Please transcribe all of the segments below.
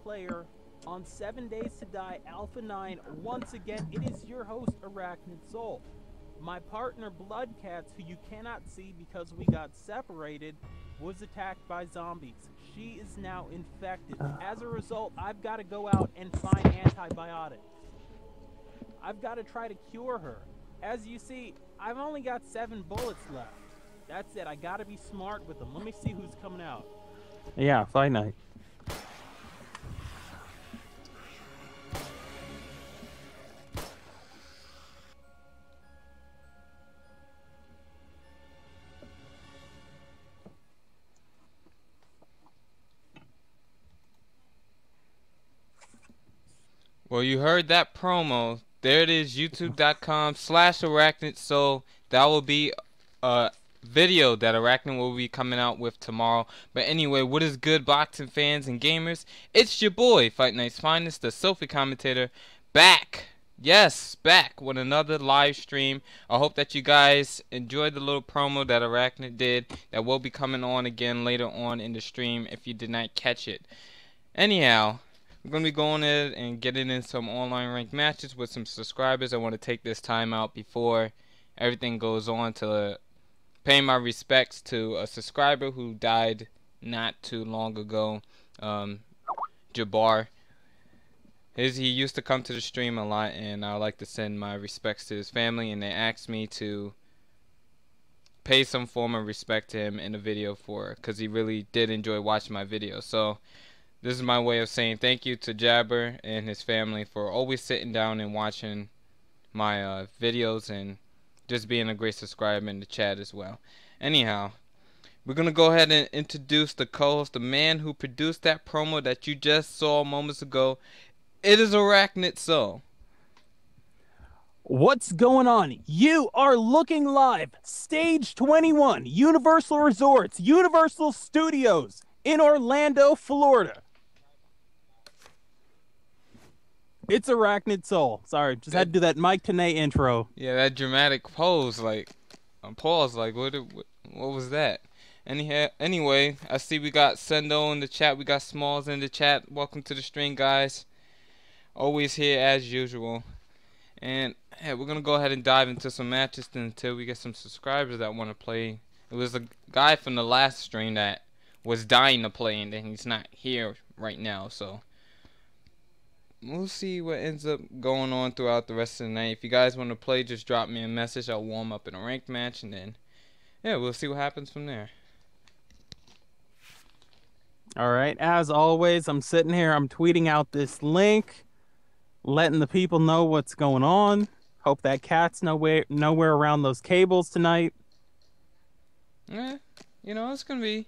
player on 7 Days to Die Alpha 9. Once again, it is your host, Arachnid Soul. My partner, Bloodcats, who you cannot see because we got separated, was attacked by zombies. She is now infected. As a result, I've got to go out and find antibiotics. I've got to try to cure her. As you see, I've only got 7 bullets left. That's it. I got to be smart with them. Let me see who's coming out. Yeah, Fight Night. Well, you heard that promo. There it is, youtube.com/ArachnidSoul. That will be a video that Arachnid will be coming out with tomorrow. But anyway, what is good, boxing fans and gamers? It's your boy, FightNightsFinest, the Sophie commentator, back. Yes, back with another live stream. I hope that you guys enjoyed the little promo that Arachnid did. That will be coming on again later on in the stream if you did not catch it. Anyhow, we're going to be going in and getting in some online ranked matches with some subscribers. I want to take this time out before everything goes on to pay my respects to a subscriber who died not too long ago, JABBAR. He used to come to the stream a lot, and I would like to send my respects to his family, and they asked me to pay some form of respect to him in a video because he really did enjoy watching my videos. So this is my way of saying thank you to JABBAR and his family for always sitting down and watching my videos and just being a great subscriber in the chat as well. Anyhow, we're going to go ahead and introduce the co-host, the man who produced that promo that you just saw moments ago. It is Arachnid Soul. What's going on? You are looking live. Stage 21, Universal Resorts, Universal Studios in Orlando, Florida. It's Arachnid Soul. Sorry, just had to do that Mike Tenay intro. Yeah, that dramatic pose, like, pause, like, what was that? Anyway, I see we got Sendo in the chat. We got Smalls in the chat. Welcome to the stream, guys. Always here as usual. And yeah, we're going to go ahead and dive into some matches until we get some subscribers that want to play. It was a guy from the last stream that was dying to play, and then he's not here right now, so we'll see what ends up going on throughout the rest of the night. If you guys want to play, just drop me a message. I'll warm up in a ranked match, and then yeah, we'll see what happens from there. Alright, as always, I'm sitting here, I'm tweeting out this link, letting the people know what's going on. Hope that cat's nowhere around those cables tonight. Yeah, you know, it's gonna be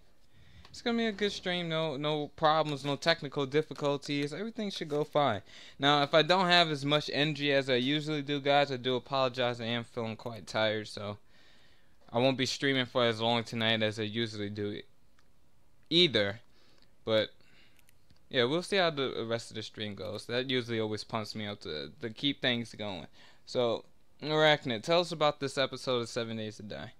a good stream. No problems, no technical difficulties. Everything should go fine. Now, if I don't have as much energy as I usually do, guys, I do apologize. I am feeling quite tired, so I won't be streaming for as long tonight as I usually do either. But yeah, we'll see how the rest of the stream goes. That usually always pumps me up to keep things going. So, Arachnid, tell us about this episode of 7 Days to Die.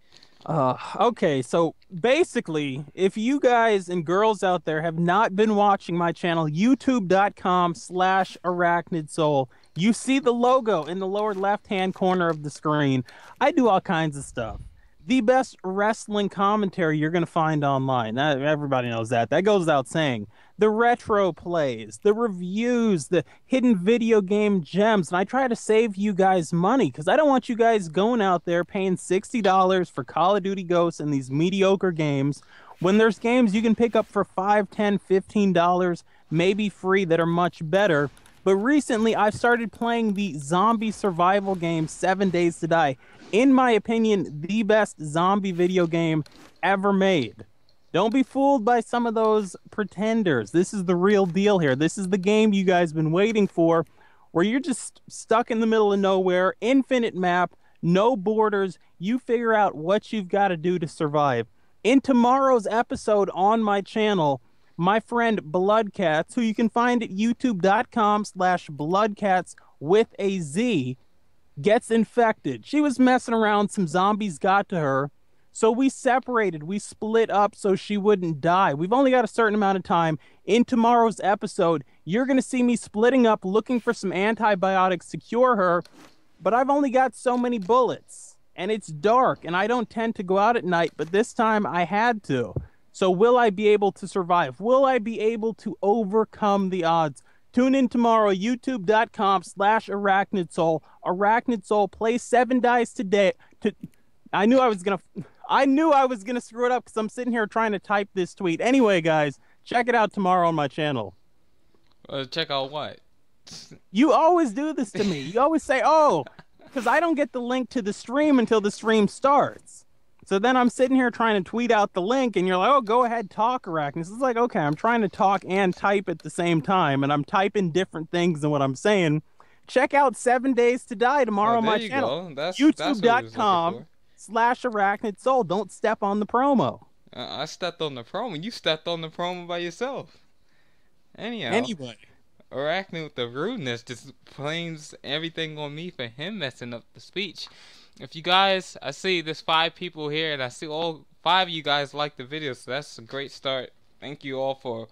Okay, so basically, if you guys and girls out there have not been watching my channel, youtube.com/ArachnidSoul, you see the logo in the lower left-hand corner of the screen. I do all kinds of stuff. The best wrestling commentary you're going to find online. Everybody knows that. That goes without saying. The retro plays, the reviews, the hidden video game gems. And I try to save you guys money because I don't want you guys going out there paying $60 for Call of Duty Ghosts and these mediocre games when there's games you can pick up for $5, $10, $15, maybe free, that are much better. But recently, I've started playing the zombie survival game 7 Days to Die. In my opinion, the best zombie video game ever made. Don't be fooled by some of those pretenders. This is the real deal here. This is the game you guys been waiting for, where you're just stuck in the middle of nowhere, infinite map, no borders. You figure out what you've got to do to survive. In tomorrow's episode on my channel, my friend Bloodcats, who you can find at youtube.com/Bloodcats with a Z, gets infected. She was messing around, some zombies got to her, So we separated, we split up so she wouldn't die. We've only got a certain amount of time. In tomorrow's episode, you're going to see me splitting up, looking for some antibiotics to cure her, but I've only got so many bullets, and it's dark, and I don't tend to go out at night, but this time I had to. So will I be able to survive? Will I be able to overcome the odds? Tune in tomorrow, youtube.com/ArachnidSoul. ArachnidSoul, play 7 dice today. I knew I was gonna screw it up because I'm sitting here trying to type this tweet. Anyway, guys, check it out tomorrow on my channel. Check out what? You always do this to me. You always say, "Oh," because I don't get the link to the stream until the stream starts. So then I'm sitting here trying to tweet out the link, and you're like, "Oh, go ahead, talk, Arachnid." It's like, okay, I'm trying to talk and type at the same time, and I'm typing different things than what I'm saying. Check out 7 Days to Die tomorrow on my channel. YouTube.com/ArachnidSoul. Don't step on the promo. I stepped on the promo. You stepped on the promo by yourself. Anyhow. Anyway. Arachnid with the rudeness just blames everything on me for him messing up the speech. If you guys, I see there's 5 people here, and I see all 5 of you guys like the video, so that's a great start. Thank you all for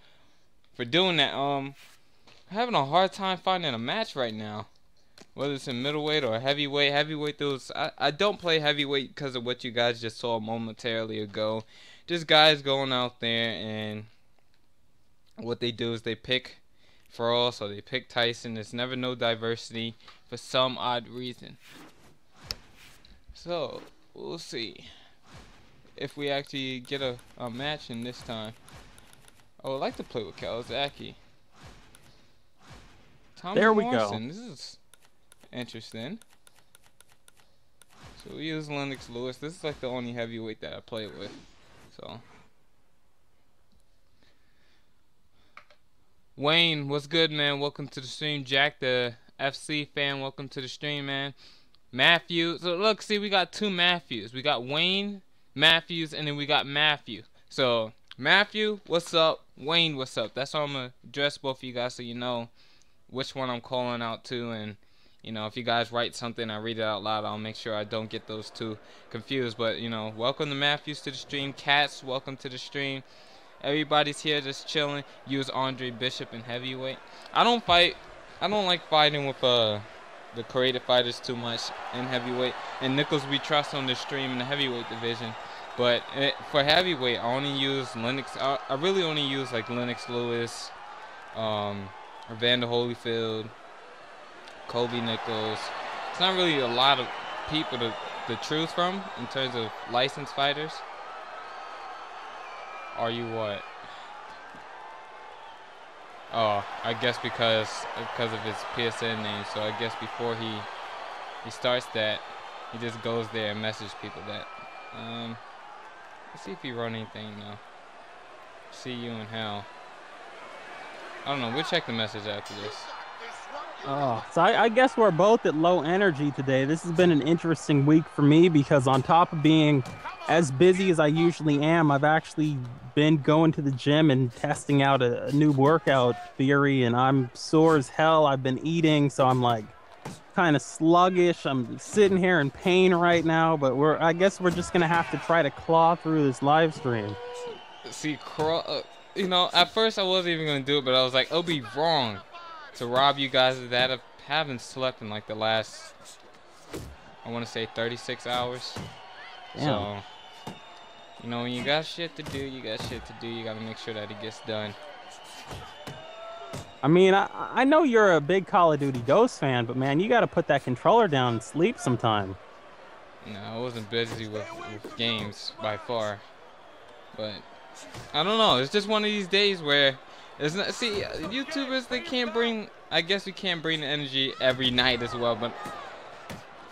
doing that. I'm having a hard time finding a match right now, whether it's in middleweight or heavyweight. Heavyweight, I don't play heavyweight because of what you guys just saw momentarily ago. Just guys going out there, and what they do is they pick Frost or they pick Tyson. There's never no diversity for some odd reason. So we'll see if we actually get a match in this time. I would like to play with Kawasaki. Tommy there we Morrison. go. This is interesting. So we use Lennox Lewis. This is like the only heavyweight that I play with. So Wayne, what's good, man? Welcome to the stream. Jack, the FC fan, welcome to the stream, man. Matthew. So look, see, we got 2 Matthews. We got Wayne Matthews, and then we got Matthew. So Matthew, what's up? Wayne, what's up? That's how I'm gonna address both of you guys, so you know which one I'm calling out to. And you know, if you guys write something, I read it out loud. I'll make sure I don't get those 2 confused. But you know, welcome to Matthews to the stream. Cats, welcome to the stream. Everybody's here just chilling. Use Andre Bishop in heavyweight. I don't like fighting with the creative fighters too much in heavyweight. And Nichols we trust on the stream in the heavyweight division. But for heavyweight, I only use Lennox. I really only use like Lennox Lewis, Evander Holyfield, Kobe Nichols. It's not really a lot of people to choose from in terms of licensed fighters. Are you what? Oh, I guess because of his PSN name. So I guess before he starts that, he just goes there and messages people that. Let's see if he run anything now. See you in hell. I don't know. We'll check the message after this. Oh, so I guess we're both at low energy today. This has been an interesting week for me because on top of being as busy as I usually am, I've actually been going to the gym and testing out a new workout theory, and I'm sore as hell. I've been eating, so I'm like kind of sluggish. I'm sitting here in pain right now, but I guess we're just gonna have to try to claw through this live stream. See, you know, at first I wasn't even gonna do it, but I was like, it'll be wrong to rob you guys of that. I haven't slept in like the last, I want to say 36 hours. Damn. So, you know, when you got shit to do, you got to make sure that it gets done. I mean, I know you're a big Call of Duty Ghost fan, but man, you got to put that controller down and sleep sometime. No, I wasn't busy with games by far. But, I don't know. It's just one of these days where it's not, see, YouTubers, they can't bring, I guess we can't bring the energy every night as well, but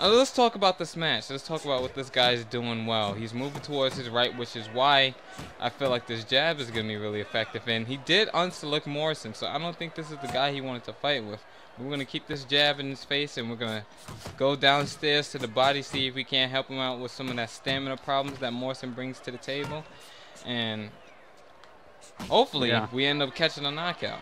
let's talk about this match. Let's talk about what this guy's doing well. He's moving towards his right, which is why I feel like this jab is going to be really effective. And he did unselect Morrison, so I don't think this is the guy he wanted to fight with. We're going to keep this jab in his face, and we're going to go downstairs to the body, see if we can't help him out with some of that stamina problems that Morrison brings to the table. And hopefully, we end up catching a knockout.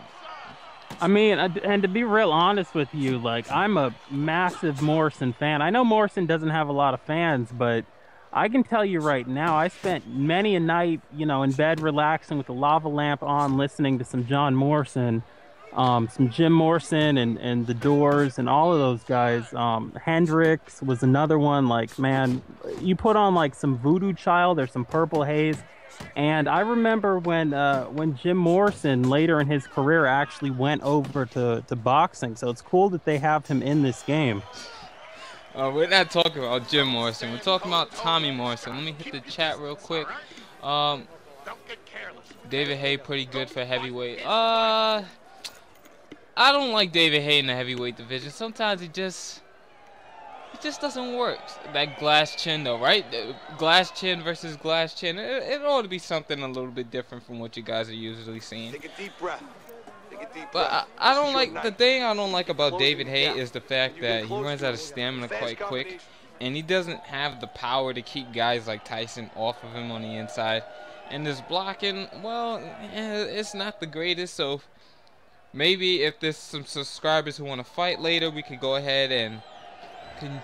I mean, and to be real honest with you, like, I'm a massive Morrison fan. I know Morrison doesn't have a lot of fans, but I can tell you right now, I spent many a night, in bed relaxing with the lava lamp on, listening to some John Morrison, some Jim Morrison and the Doors and all of those guys. Hendrix was another one. Like, man, you put on like some Voodoo Child or some Purple Haze. And I remember when Jim Morrison later in his career actually went over to boxing. So it's cool that they have him in this game. We're not talking about Jim Morrison. We're talking about Tommy Morrison. Let me hit the chat real quick. David Hay pretty good for heavyweight. I don't like David Hay in the heavyweight division. Sometimes it just doesn't work. That glass chin though, right? Glass chin versus glass chin. It ought to be something a little bit different from what you guys are usually seeing. Take a deep breath. But I don't like, the thing I don't like about David Hay is the fact that he runs out of stamina quite quick, and he doesn't have the power to keep guys like Tyson off of him on the inside. And his blocking, well, it's not the greatest. So maybe if there's some subscribers who want to fight later, we could go ahead and can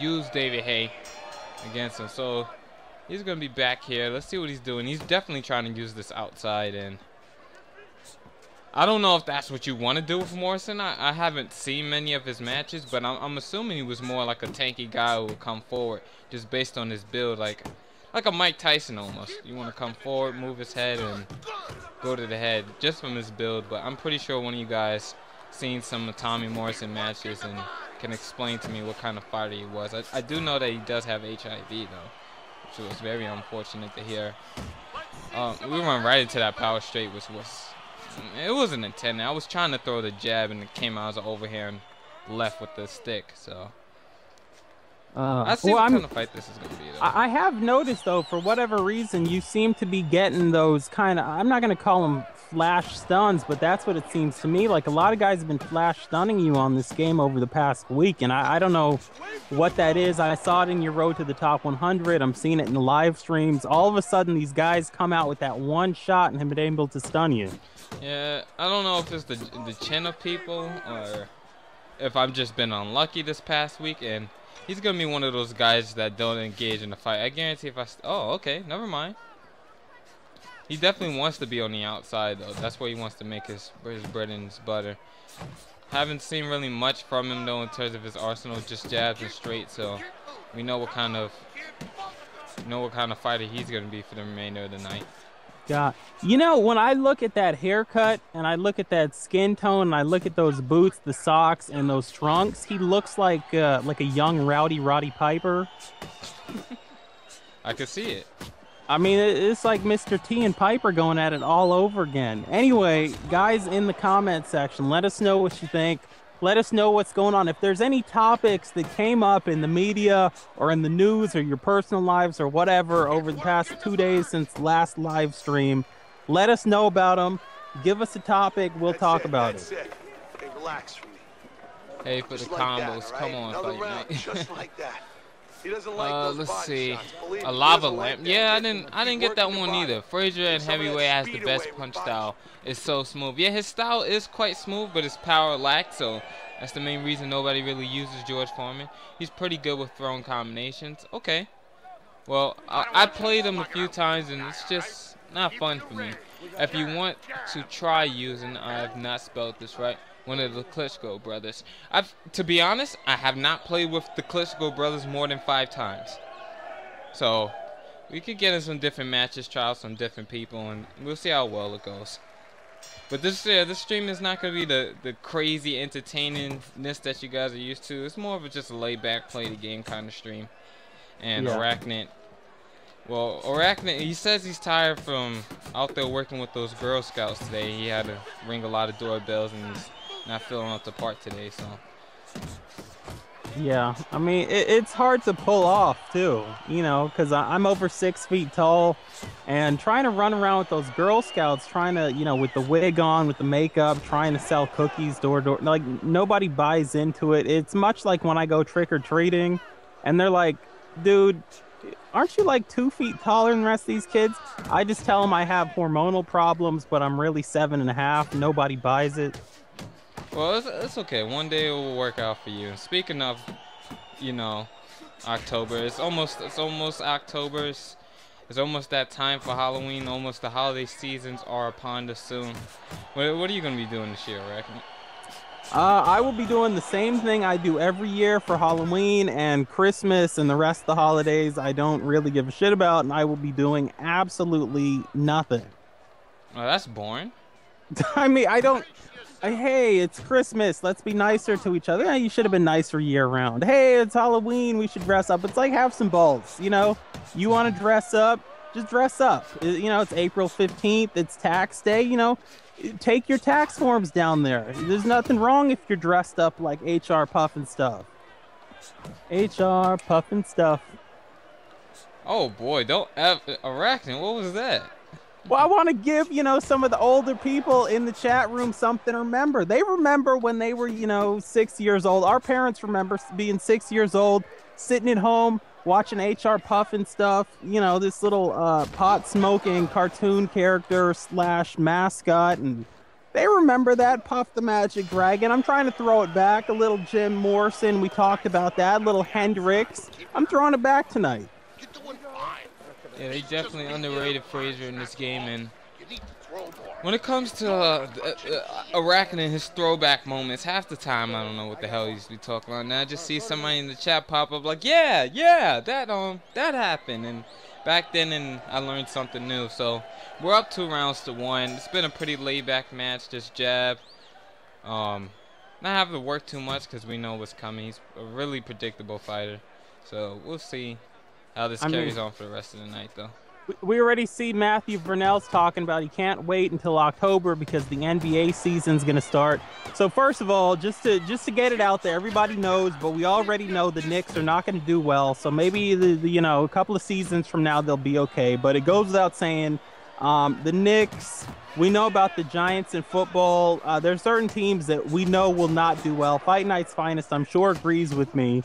use David Hay against him. So he's gonna be back here. Let's see what he's doing. He's definitely trying to use this outside, and I don't know if that's what you want to do with Morrison. I haven't seen many of his matches, but I'm assuming he was more like a tanky guy who would come forward just based on his build, like a Mike Tyson almost. You want to come forward, move his head, and go to the head just from his build. But I'm pretty sure one of you guys seen some of Tommy Morrison matches and can explain to me what kind of fighter he was. I do know that he does have HIV though, which was very unfortunate to hear. We went right into that power straight, which was, it wasn't intended. I was trying to throw the jab and it came out as an overhand left with the stick. So I see what kind of fight this is going to be though. I have noticed though, for whatever reason, you seem to be getting those kind of, I'm not going to call them flash stuns, but that's what it seems to me. Like, a lot of guys have been flash stunning you on this game over the past week, and I don't know what that is. I saw it in your road to the top 100. I'm seeing it in the live streams. All of a sudden, these guys come out with that one shot and have been able to stun you. Yeah, I don't know if it's the chin of people or if I've just been unlucky this past week, and he's gonna be one of those guys that don't engage in the fight. I guarantee if oh, okay, never mind. He definitely wants to be on the outside though. That's where he wants to make his bread and his butter. Haven't seen really much from him though in terms of his arsenal, just jabs and straight. So we know what kind of fighter he's gonna be for the remainder of the night. God, when I look at that haircut and I look at that skin tone and I look at those boots, the socks, and those trunks, he looks like a young rowdy Roddy Piper. I could see it. I mean, it's like Mr. T and Piper going at it all over again. Anyway, guys in the comment section, let us know what you think. Let us know what's going on. If there's any topics that came up in the media or in the news or your personal lives or whatever over the past 2 days since the last live stream, let us know about them. Give us a topic. We'll talk about it. Hey, relax for me. Hey, for the combos. Come on, Fight Night. Just like that. He doesn't like those let's body see. shots. Believe A me, lava he doesn't lamp. like Yeah, I them. didn't get that one either. Frazier and heavyweight has the best punch style. It's so smooth. Yeah, his style is quite smooth, but his power lacks. So that's the main reason nobody really uses George Foreman. He's pretty good with throwing combinations. Okay. Well, I played him a few times and it's just not fun for me. If you want to try using, I have not spelled this right, one of the Klitschko brothers. To be honest, I have not played with the Klitschko brothers more than 5 times. So we could get in some different matches, try out some different people, and we'll see how well it goes. But this stream is not going to be the crazy entertainingness that you guys are used to. It's more of a just a laid back, play the game kind of stream. And yeah. Arachnid, he says he's tired from out there working with those Girl Scouts today. He had to ring a lot of doorbells and he's not feeling up to part today, so. Yeah, I mean, it's hard to pull off, too, because I'm over 6 feet tall, and trying to run around with those Girl Scouts, trying to, with the wig on, with the makeup, trying to sell cookies door to door, like, nobody buys into it. It's much like when I go trick-or-treating, and they're like, dude, aren't you like 2 feet taller than the rest of these kids? I just tell them I have hormonal problems, but I'm really 7.5. Nobody buys it. Well, it's okay. One day it will work out for you. Speaking of, October. It's almost October. It's almost that time for Halloween. Almost the holiday seasons are upon us soon. What are you gonna be doing this year, Arachne? I will be doing the same thing I do every year for Halloween and Christmas and the rest of the holidays I don't really give a shit about, and I will be doing absolutely nothing. Oh, that's boring. I mean, hey, it's Christmas. Let's be nicer to each other. You should have been nicer year round. Hey, it's Halloween. We should dress up. It's like have some balls, you know? You want to dress up? Just dress up. You know, it's April 15th. It's tax day, you know? Take your tax forms down there. There's nothing wrong if you're dressed up like HR Puffin stuff. HR Puffin stuff. Oh boy, don't Arachne, what was that? Well, I want to give, you know, some of the older people in the chat room something to remember. They remember when they were, you know, 6 years old. Our parents remember being 6 years old, sitting at home, watching HR Puffin stuff. You know, this little pot-smoking cartoon character / mascot. And they remember that, Puff the Magic Dragon. I'm trying to throw it back. A little Jim Morrison, we talked about that. A little Hendrix. I'm throwing it back tonight. Yeah, they definitely underrated Frazier in this game, and when it comes to Arachne and his throwback moments, half the time I don't know what the hell he's be talking about. Now I just see somebody in the chat pop up like, yeah, that happened, and back then, and I learned something new. So we're up 2 rounds to 1. It's been a pretty laid-back match, just jab. Not having to work too much because we know what's coming. He's a really predictable fighter, so we'll see how this carries on for the rest of the night, though. We already see Matthew Vernell's talking about he can't wait until October because the NBA season's going to start. So first of all, just to get it out there, everybody knows, but we already know the Knicks are not going to do well. So maybe you know, a couple of seasons from now they'll be okay. But it goes without saying, the Knicks. We know about the Giants in football. There's certain teams that we know will not do well. Fight Night's Finest, I'm sure, agrees with me.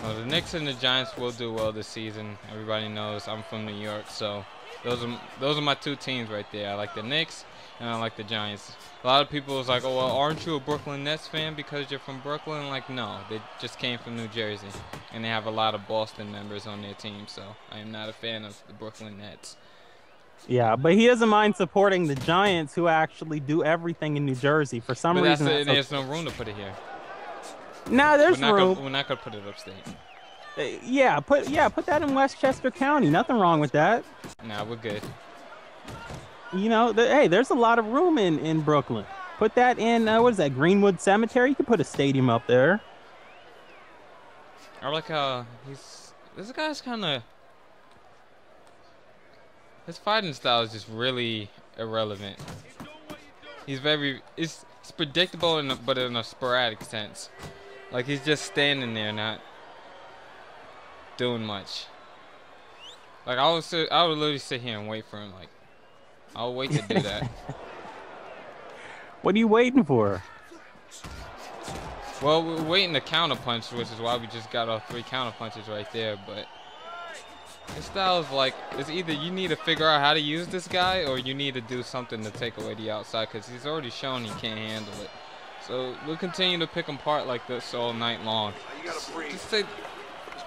Well, the Knicks and the Giants will do well this season. Everybody knows I'm from New York, so those are my 2 teams right there. I like the Knicks and I like the Giants. A lot of people was like, oh, well, aren't you a Brooklyn Nets fan because you're from Brooklyn? Like, no, they just came from New Jersey, and they have a lot of Boston members on their team, so I am not a fan of the Brooklyn Nets. Yeah, but he doesn't mind supporting the Giants, who actually do everything in New Jersey. For some reason, there's no room to put it here. Nah, there's room. We're not gonna put it upstate. Yeah, put that in Westchester County. Nothing wrong with that. Nah, we're good. You know, hey, there's a lot of room in Brooklyn. Put that in what is that, Greenwood Cemetery? You could put a stadium up there. I like how this guy's kind of, his fighting style is just really irrelevant. It's predictable but in a sporadic sense. Like, he's just standing there, not doing much. Like, I would literally sit here and wait for him. Like, I'll wait to do that. What are you waiting for? Well, we're waiting to counter punch, which is why we just got our 3 counter punches right there. But his style is like, it's either you need to figure out how to use this guy, or you need to do something to take away the outside, because he's already shown he can't handle it. So we'll continue to pick him apart like this all night long. You gotta breathe. Just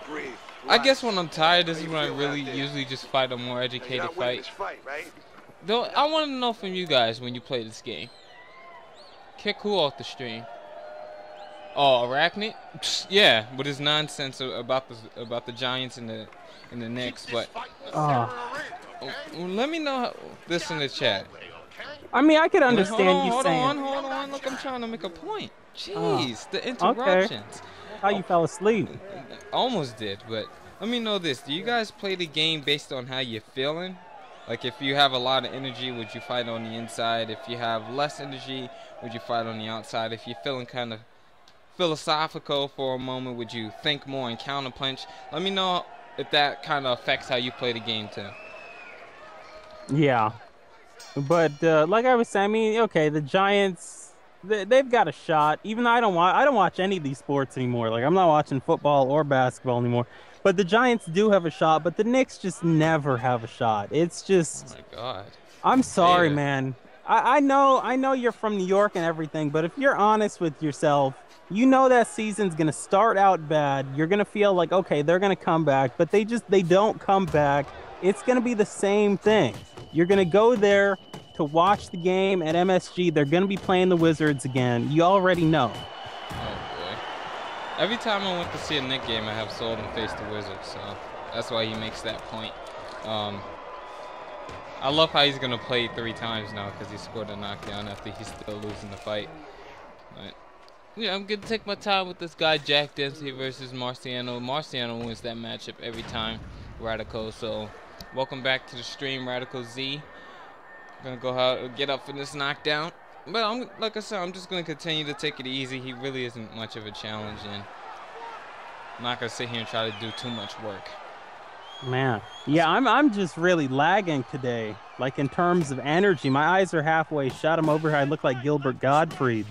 breathe. I Relax. guess when I'm tired, this is when I really usually just fight a more educated fight. Right? Though I want to know from you guys when you play this game. Kick who off the stream? Oh, Arachne? Yeah, with his nonsense about the Giants and the Knicks, but let me know this in the chat. I mean, I could understand you saying. Hold on. Look, I'm trying to make a point. Jeez, the interruptions. Okay. How you fell asleep? Almost did, but let me know this. Do you guys play the game based on how you're feeling? Like, if you have a lot of energy, would you fight on the inside? If you have less energy, would you fight on the outside? If you're feeling kind of philosophical for a moment, would you think more and counterpunch? Let me know if that kind of affects how you play the game too. Yeah, but like I was saying, I mean, okay, the Giants, they've got a shot. Even though I don't watch any of these sports anymore. Like, I'm not watching football or basketball anymore. But the Giants do have a shot, but the Knicks just never have a shot. It's just, oh my God. I'm sorry, man. I know you're from New York and everything, but if you're honest with yourself, you know that season's gonna start out bad. You're gonna feel like, okay, they're gonna come back, but they don't come back. It's gonna be the same thing. You're gonna go there to watch the game at MSG. They're gonna be playing the Wizards again. You already know. Oh boy. Every time I went to see a Knick game, I have sold and faced the Wizards, so that's why he makes that point. I love how he's gonna play 3 times now because he scored a knockdown after he's still losing the fight. But yeah, I'm gonna take my time with this guy Jack Dempsey versus Marciano. Marciano wins that matchup every time. Radical. So welcome back to the stream, Radical Z. Gonna go out get up for this knockdown. But like I said, I'm just gonna continue to take it easy. He really isn't much of a challenge, and I'm not gonna sit here and try to do too much work. Man, yeah, I'm just really lagging today. Like in terms of energy, my eyes are halfway shut. I'm over here. I look like Gilbert Gottfried.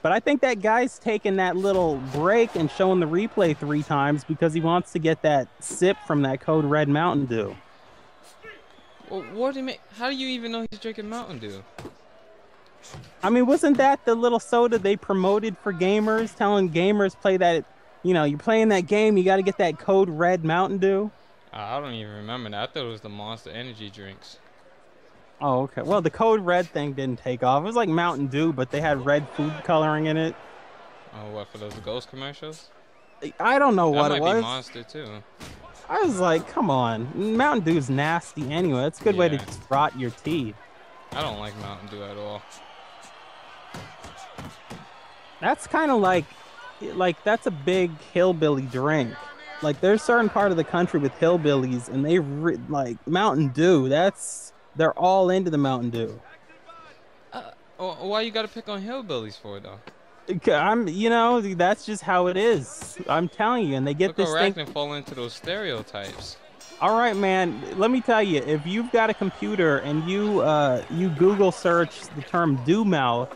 But I think that guy's taking that little break and showing the replay 3 times because he wants to get that sip from that Code Red Mountain Dew. Well, what do you mean? How do you even know he's drinking Mountain Dew? I mean, wasn't that the little soda they promoted for gamers, telling gamers play that, you know, you're playing that game, you got to get that Code Red Mountain Dew? I don't even remember that. I thought it was the Monster Energy drinks. Oh, okay. Well, the Code Red thing didn't take off. It was like Mountain Dew, but they had red food coloring in it. Oh, what, for those Ghost commercials? I don't know what it was. That might be Monster, too. I was like, come on. Mountain Dew's nasty anyway. It's a good way to just rot your teeth. I don't like Mountain Dew at all. That's kind of like that's a big hillbilly drink. Like, there's certain part of the country with hillbillies, and they like Mountain Dew. They're all into the Mountain Dew. Why you gotta pick on hillbillies for, though? You know, that's just how it is. I'm telling you, and they get this thing. Look, fall into those stereotypes. All right, man. Let me tell you, if you've got a computer and you Google search the term Dew Mouth,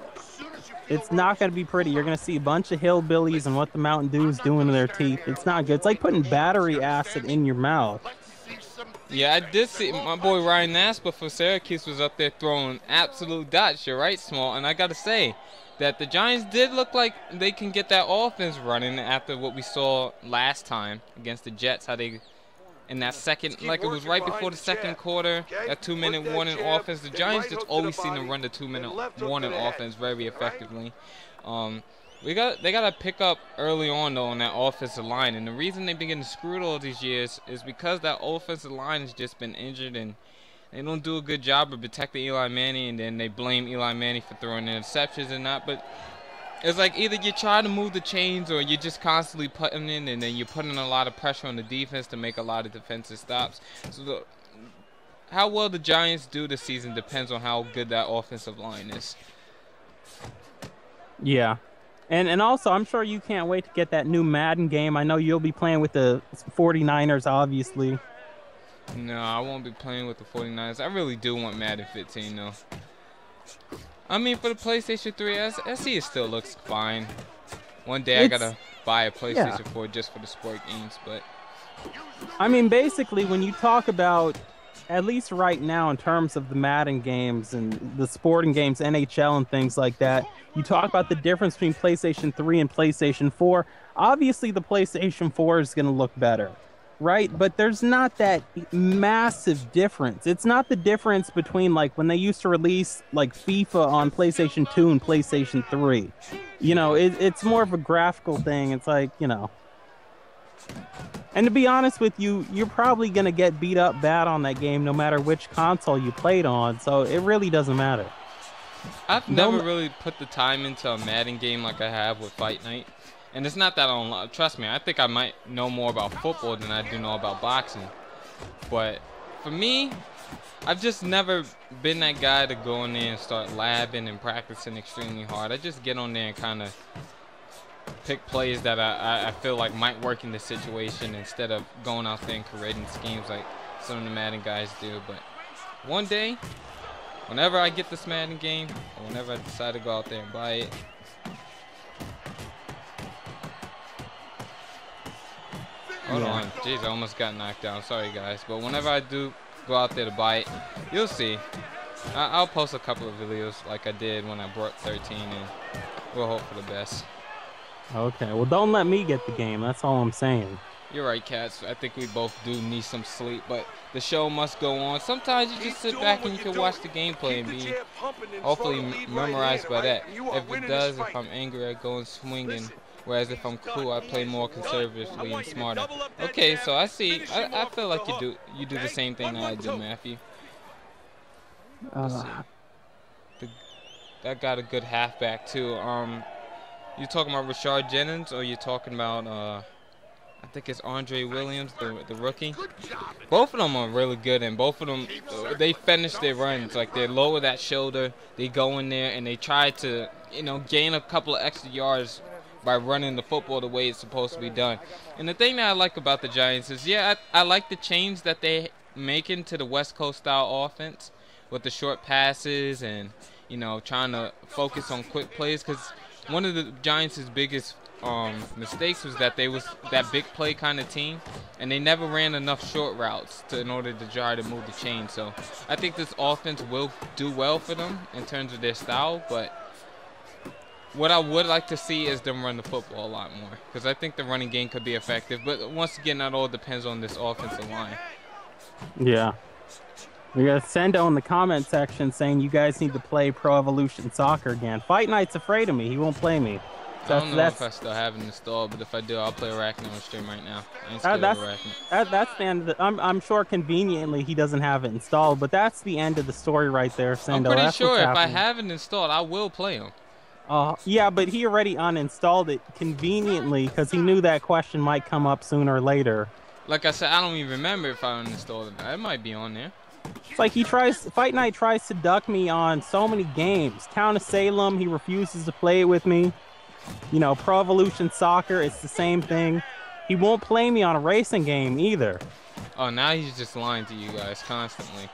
it's not going to be pretty. You're going to see a bunch of hillbillies and what the Mountain Dew is doing to their teeth. It's not good. It's like putting battery acid in your mouth. Yeah, I did see my boy Ryan Naspa for Syracuse was up there throwing absolute dots. You're right, Small. And I got to say that the Giants did look like they can get that offense running after what we saw last time against the Jets, how they in that second, like it was right before the second quarter, that 2-minute warning offense. The Giants just always seem to run the 2-minute warning offense very effectively. They gotta pick up early on though on that offensive line, and the reason they've been getting screwed all these years is because that offensive line has just been injured and they don't do a good job of protecting Eli Manning, and then they blame Eli Manning for throwing interceptions and not. But it's like either you try to move the chains or you're just constantly putting in, and then you're putting a lot of pressure on the defense to make a lot of defensive stops. So how well the Giants do this season depends on how good that offensive line is. Yeah. And also, I'm sure you can't wait to get that new Madden game. I know you'll be playing with the 49ers, obviously. No, I won't be playing with the 49ers. I really do want Madden 15, though. I mean, for the PlayStation 3, SE still looks fine. One day I gotta buy a PlayStation 4 just for the sport games, but... I mean, basically, when you talk about, at least right now, in terms of the Madden games and the sporting games, NHL and things like that, you talk about the difference between PlayStation 3 and PlayStation 4. Obviously, the PlayStation 4 is going to look better, right? But there's not that massive difference. It's not the difference between, like, when they used to release, like, FIFA on PlayStation 2 and PlayStation 3. You know, it's more of a graphical thing. It's like, you know... And to be honest with you, you're probably going to get beat up bad on that game no matter which console you played on, so it really doesn't matter. I've never really put the time into a Madden game like I have with Fight Night. And it's not that I don't, trust me, I think I might know more about football than I do know about boxing. But for me, I've just never been that guy to go in there and start labbing and practicing extremely hard. I just get on there and kind of pick plays that I feel like might work in the situation instead of going out there and creating schemes like some of the Madden guys do. But one day, whenever I get this Madden game, or whenever I decide to go out there and buy it, hold on, jeez, I almost got knocked down. Sorry guys, but whenever I do go out there to buy it, you'll see. I'll post a couple of videos like I did when I brought 13, and we'll hope for the best. Okay, well, don't let me get the game. That's all I'm saying. You're right, Cats. I think we both do need some sleep, but the show must go on. Sometimes you just sit back and you can watch the gameplay and be hopefully memorized by that. If it does, if I'm angry, I go and swing, and whereas if I'm cool, I play more conservatively and smarter. Okay, so I see. I feel like you do the same thing that I do, Matthew. That got a good halfback too. You talking about Rashard Jennings, or you talking about I think it's Andre Williams, the rookie. Both of them are really good, and both of them, they finish their runs. Like, they lower that shoulder, they go in there, and they try to, you know, gain a couple of extra yards by running the football the way it's supposed to be done. And the thing that I like about the Giants is, yeah, I like the change that they make into the West Coast style offense with the short passes and, you know, trying to focus on quick plays, because one of the Giants' biggest mistakes was that they was that big play kind of team, and they never ran enough short routes in order to try to move the chain. So I think this offense will do well for them in terms of their style, but what I would like to see is them run the football a lot more, because I think the running game could be effective. But once again, that all depends on this offensive line. Yeah. We got Sendo in the comment section saying you guys need to play Pro Evolution Soccer again. Fight Night's afraid of me. He won't play me. I don't know if I still have it installed, but if I do, I'll play Arachne on stream right now. I ain't scared of Arachne. That's the end of the, I'm sure conveniently he doesn't have it installed, but that's the end of the story right there, Sendo. I'm pretty sure if I have it installed, I will play him. Yeah, but he already uninstalled it conveniently because he knew that question might come up sooner or later. Like I said, I don't even remember if I uninstalled it. It might be on there. It's like Fight Night tries to duck me on so many games. Town of Salem, he refuses to play it with me. You know, Pro Evolution Soccer, it's the same thing. He won't play me on a racing game either. Oh, now he's just lying to you guys constantly.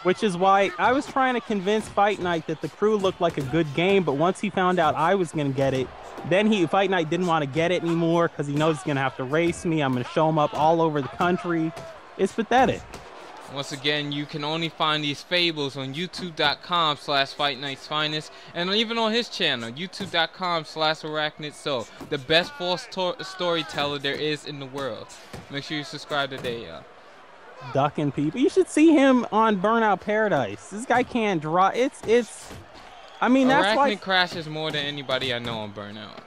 Which is why I was trying to convince Fight Night that the crew looked like a good game, but once he found out I was going to get it, then Fight Night didn't want to get it anymore because he knows he's going to have to race me. I'm going to show him up all over the country. It's pathetic. Once again, you can only find these fables on youtube.com/FightNightsFinest, and even on his channel, youtube.com/ArachniDSo, the best false storyteller there is in the world. Make sure you subscribe today, y'all. Ducking people. You should see him on Burnout Paradise. This guy can't draw. I mean, that's why Arachne crashes more than anybody I know on Burnout.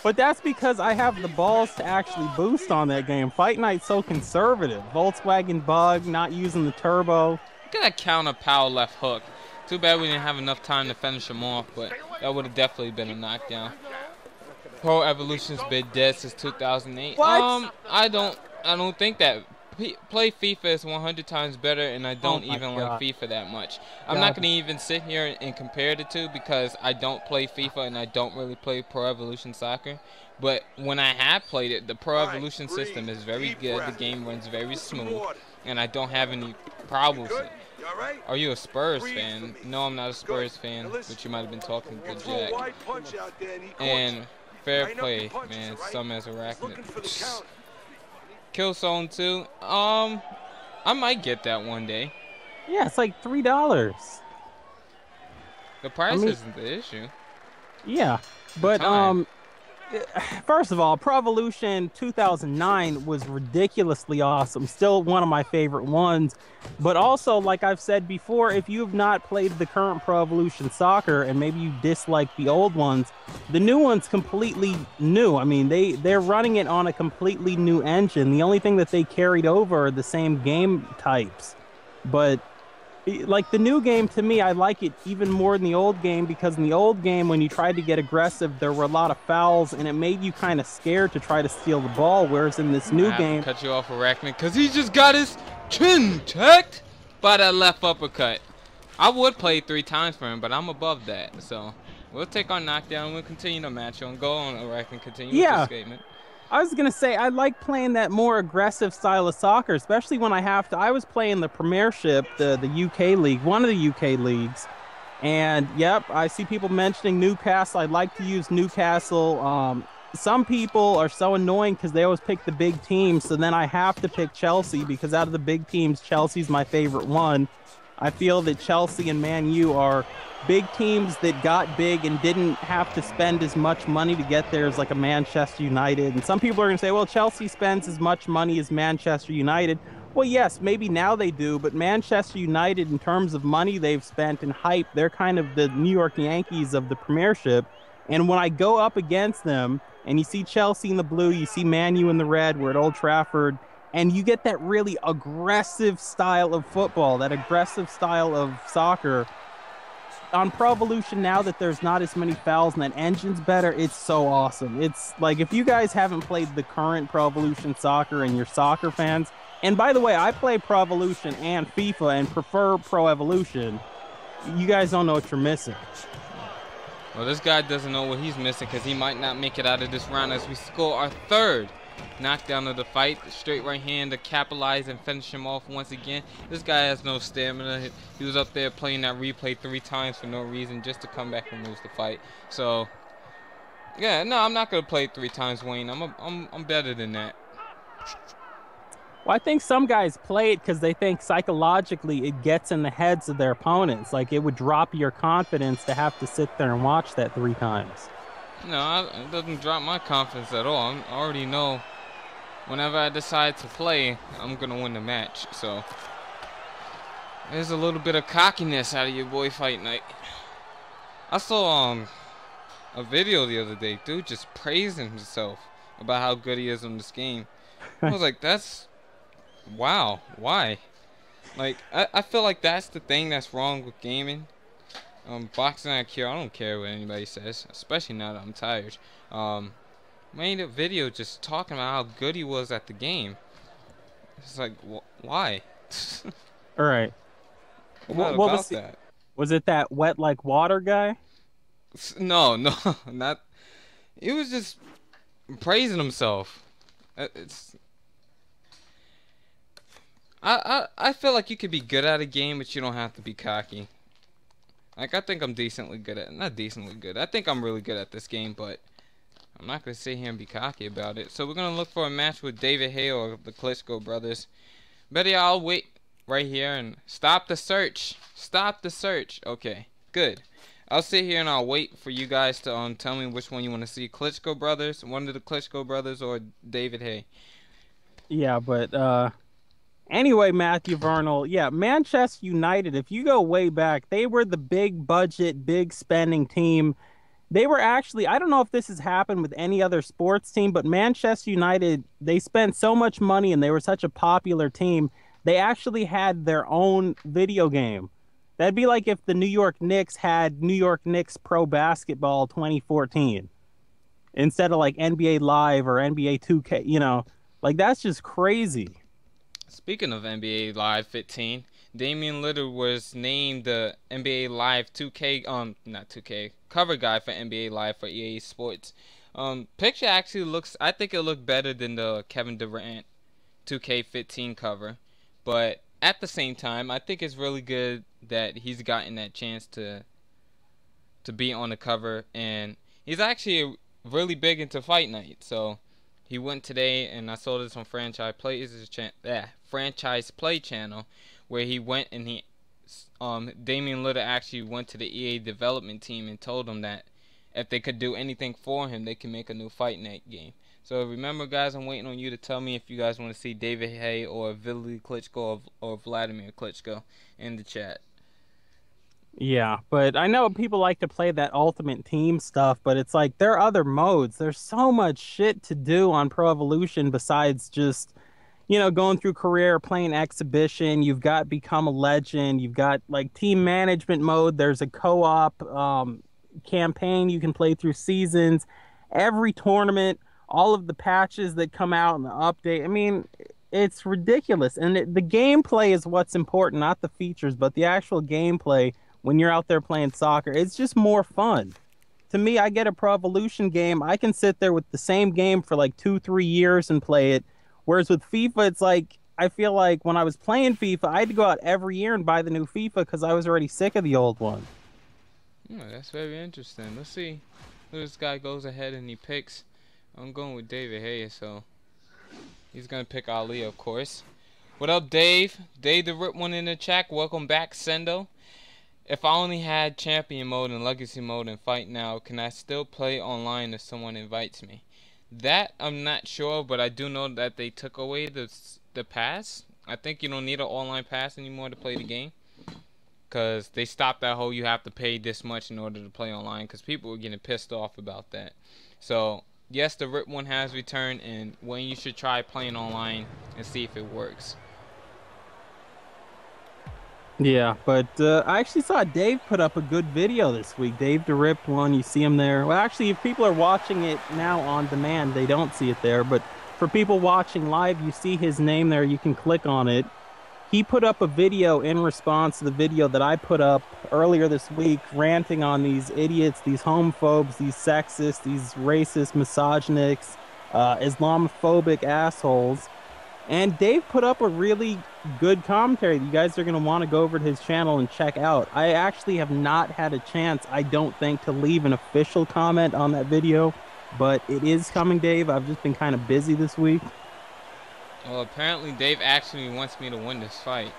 But that's because I have the balls to actually boost on that game. Fight Night's so conservative. Volkswagen bug, not using the turbo. Look at that counter power left hook. Too bad we didn't have enough time to finish him off, but that would have definitely been a knockdown. Pro Evolution's been dead since 2008. What? I don't think that. Play FIFA is 100 times better, and I don't even like FIFA that much. I'm not going to even sit here and compare the two because I don't play FIFA and I don't really play Pro Evolution Soccer. But when I have played it, the Pro Evolution system is very good. The game runs very smooth, and I don't have any problems with it. Are you a Spurs fan? No, I'm not a Spurs fan, but you might have been talking to Jack. And fair play, man. Some as Arachne. Killzone 2. I might get that one day. Yeah, it's like $3. The price isn't the issue. Yeah, but first of all, Pro Evolution 2009 was ridiculously awesome. Still one of my favorite ones. But also, like I've said before, if you have not played the current Pro Evolution Soccer and maybe you dislike the old ones, the new one's completely new. I mean, they're running it on a completely new engine. The only thing that they carried over are the same game types. But like the new game, to me, I like it even more than the old game because in the old game, when you tried to get aggressive, there were a lot of fouls and it made you kind of scared to try to steal the ball. Whereas in this new game, cut you off, Arachne, because he just got his chin checked by that left uppercut. I would play 3 times for him, but I'm above that. So we'll take our knockdown. We'll continue the match on. Go on, Arachne, continue with your statement. I was going to say, I like playing that more aggressive style of soccer, especially when I have to. I was playing the Premiership, the UK league, one of the UK leagues. And, yep, I see people mentioning Newcastle. I like to use Newcastle. Some people are so annoying because they always pick the big teams. So then I have to pick Chelsea because out of the big teams, Chelsea's my favorite one. I feel that Chelsea and Man U are big teams that got big and didn't have to spend as much money to get there as like a Manchester United. And some people are going to say, well, Chelsea spends as much money as Manchester United. Well, yes, maybe now they do, but Manchester United, in terms of money they've spent and hype, they're kind of the New York Yankees of the Premiership. And when I go up against them, and you see Chelsea in the blue, you see Man U in the red, we're at Old Trafford, and you get that really aggressive style of football, that aggressive style of soccer. On Pro Evolution, now that there's not as many fouls and that engine's better, it's so awesome. It's like, if you guys haven't played the current Pro Evolution soccer and you're soccer fans, and by the way, I play Pro Evolution and FIFA and prefer Pro Evolution, you guys don't know what you're missing. Well, this guy doesn't know what he's missing because he might not make it out of this round as we score our third knockdown of the fight. Straight right hand to capitalize and finish him off once again. This guy has no stamina. He was up there playing that replay 3 times for no reason, just to come back and lose the fight. So, yeah, no, I'm not gonna play 3 times, Wayne. I'm better than that. Well, I think some guys play it because they think psychologically it gets in the heads of their opponents. Like, it would drop your confidence to have to sit there and watch that 3 times. No, it doesn't drop my confidence at all. I already know whenever I decide to play, I'm going to win the match. So, there's a little bit of cockiness out of your boy Fight Night. I saw a video the other day, dude just praising himself about how good he is in this game. I was like, that's... wow, why? Like, I feel like that's the thing that's wrong with gaming. Boxing IQ, I don't care what anybody says, especially now that I'm tired. Made a video just talking about how good he was at the game. It's like, why? All right. What was that? Was it that wet like water guy? No, not. He was just praising himself. I feel like you could be good at a game, but you don't have to be cocky. Like, I think I'm decently good at it. Not decently good. I think I'm really good at this game, but I'm not going to sit here and be cocky about it. So we're going to look for a match with David Hay or the Klitschko brothers. Better I'll wait right here and stop the search. Stop the search. Okay, good. I'll sit here and I'll wait for you guys to tell me which one you want to see. Klitschko brothers, one of the Klitschko brothers, or David Hay. Yeah, but anyway, Matthew Vernal, yeah, Manchester United, if you go way back, they were the big budget, big spending team. They were actually, I don't know if this has happened with any other sports team, but Manchester United, they spent so much money and they were such a popular team, they actually had their own video game. That'd be like if the New York Knicks had New York Knicks Pro Basketball 2014 instead of like NBA Live or NBA 2K, you know, like that's just crazy. Speaking of NBA Live 15, Damian Lillard was named the NBA Live 2K, not 2K, cover guy for NBA Live for EA Sports. Picture actually looks, I think it looked better than the Kevin Durant 2K15 cover. But at the same time, I think it's really good that he's gotten that chance to be on the cover. And he's actually really big into Fight Night, so... He went today, and I saw this on Franchise Play channel, where he went and Damian Lillard actually went to the EA development team and told them that if they could do anything for him, they can make a new Fight Night game. So remember, guys, I'm waiting on you to tell me if you guys want to see David Hay or Vitaly Klitschko or Vladimir Klitschko in the chat. Yeah, but I know people like to play that Ultimate Team stuff, but it's like there are other modes. There's so much shit to do on Pro Evolution besides just, you know, going through career, playing exhibition. You've got Become a Legend. You've got like team management mode. There's a co-op campaign you can play through seasons. Every tournament, all of the patches that come out and the update. I mean, it's ridiculous. And the gameplay is what's important, not the features, but the actual gameplay. When you're out there playing soccer, it's just more fun. To me, I get a Pro Evolution game, I can sit there with the same game for like 2-3 years and play it. Whereas with FIFA, it's like, I feel like when I was playing FIFA, I had to go out every year and buy the new FIFA because I was already sick of the old one. Yeah, that's very interesting. Let's see who this guy goes ahead and he picks. I'm going with David Hayes, so he's going to pick Ali, of course. What up, Dave? Dave the Rip one in the chat. Welcome back, Sendo. If I only had champion mode and legacy mode and fight now, can I still play online if someone invites me? That I'm not sure, but I do know that they took away the pass. I think you don't need an online pass anymore to play the game, because they stopped that whole you have to pay this much in order to play online, because people were getting pissed off about that. So yes, the Rip one has returned, and when you should try playing online and see if it works. Yeah, but I actually saw Dave put up a good video this week. Dave the Ripped one, you see him there. Well, actually, if people are watching it now on demand, they don't see it there. But for people watching live, you see his name there. You can click on it. He put up a video in response to the video that I put up earlier this week, ranting on these idiots, these homophobes, these sexists, these racist, misogynists, Islamophobic assholes. And Dave put up a really good commentary that you guys are going to want to go over to his channel and check out. I actually have not had a chance, I don't think, to leave an official comment on that video, but it is coming, Dave. I've just been kind of busy this week. Well, apparently Dave actually wants me to win this fight.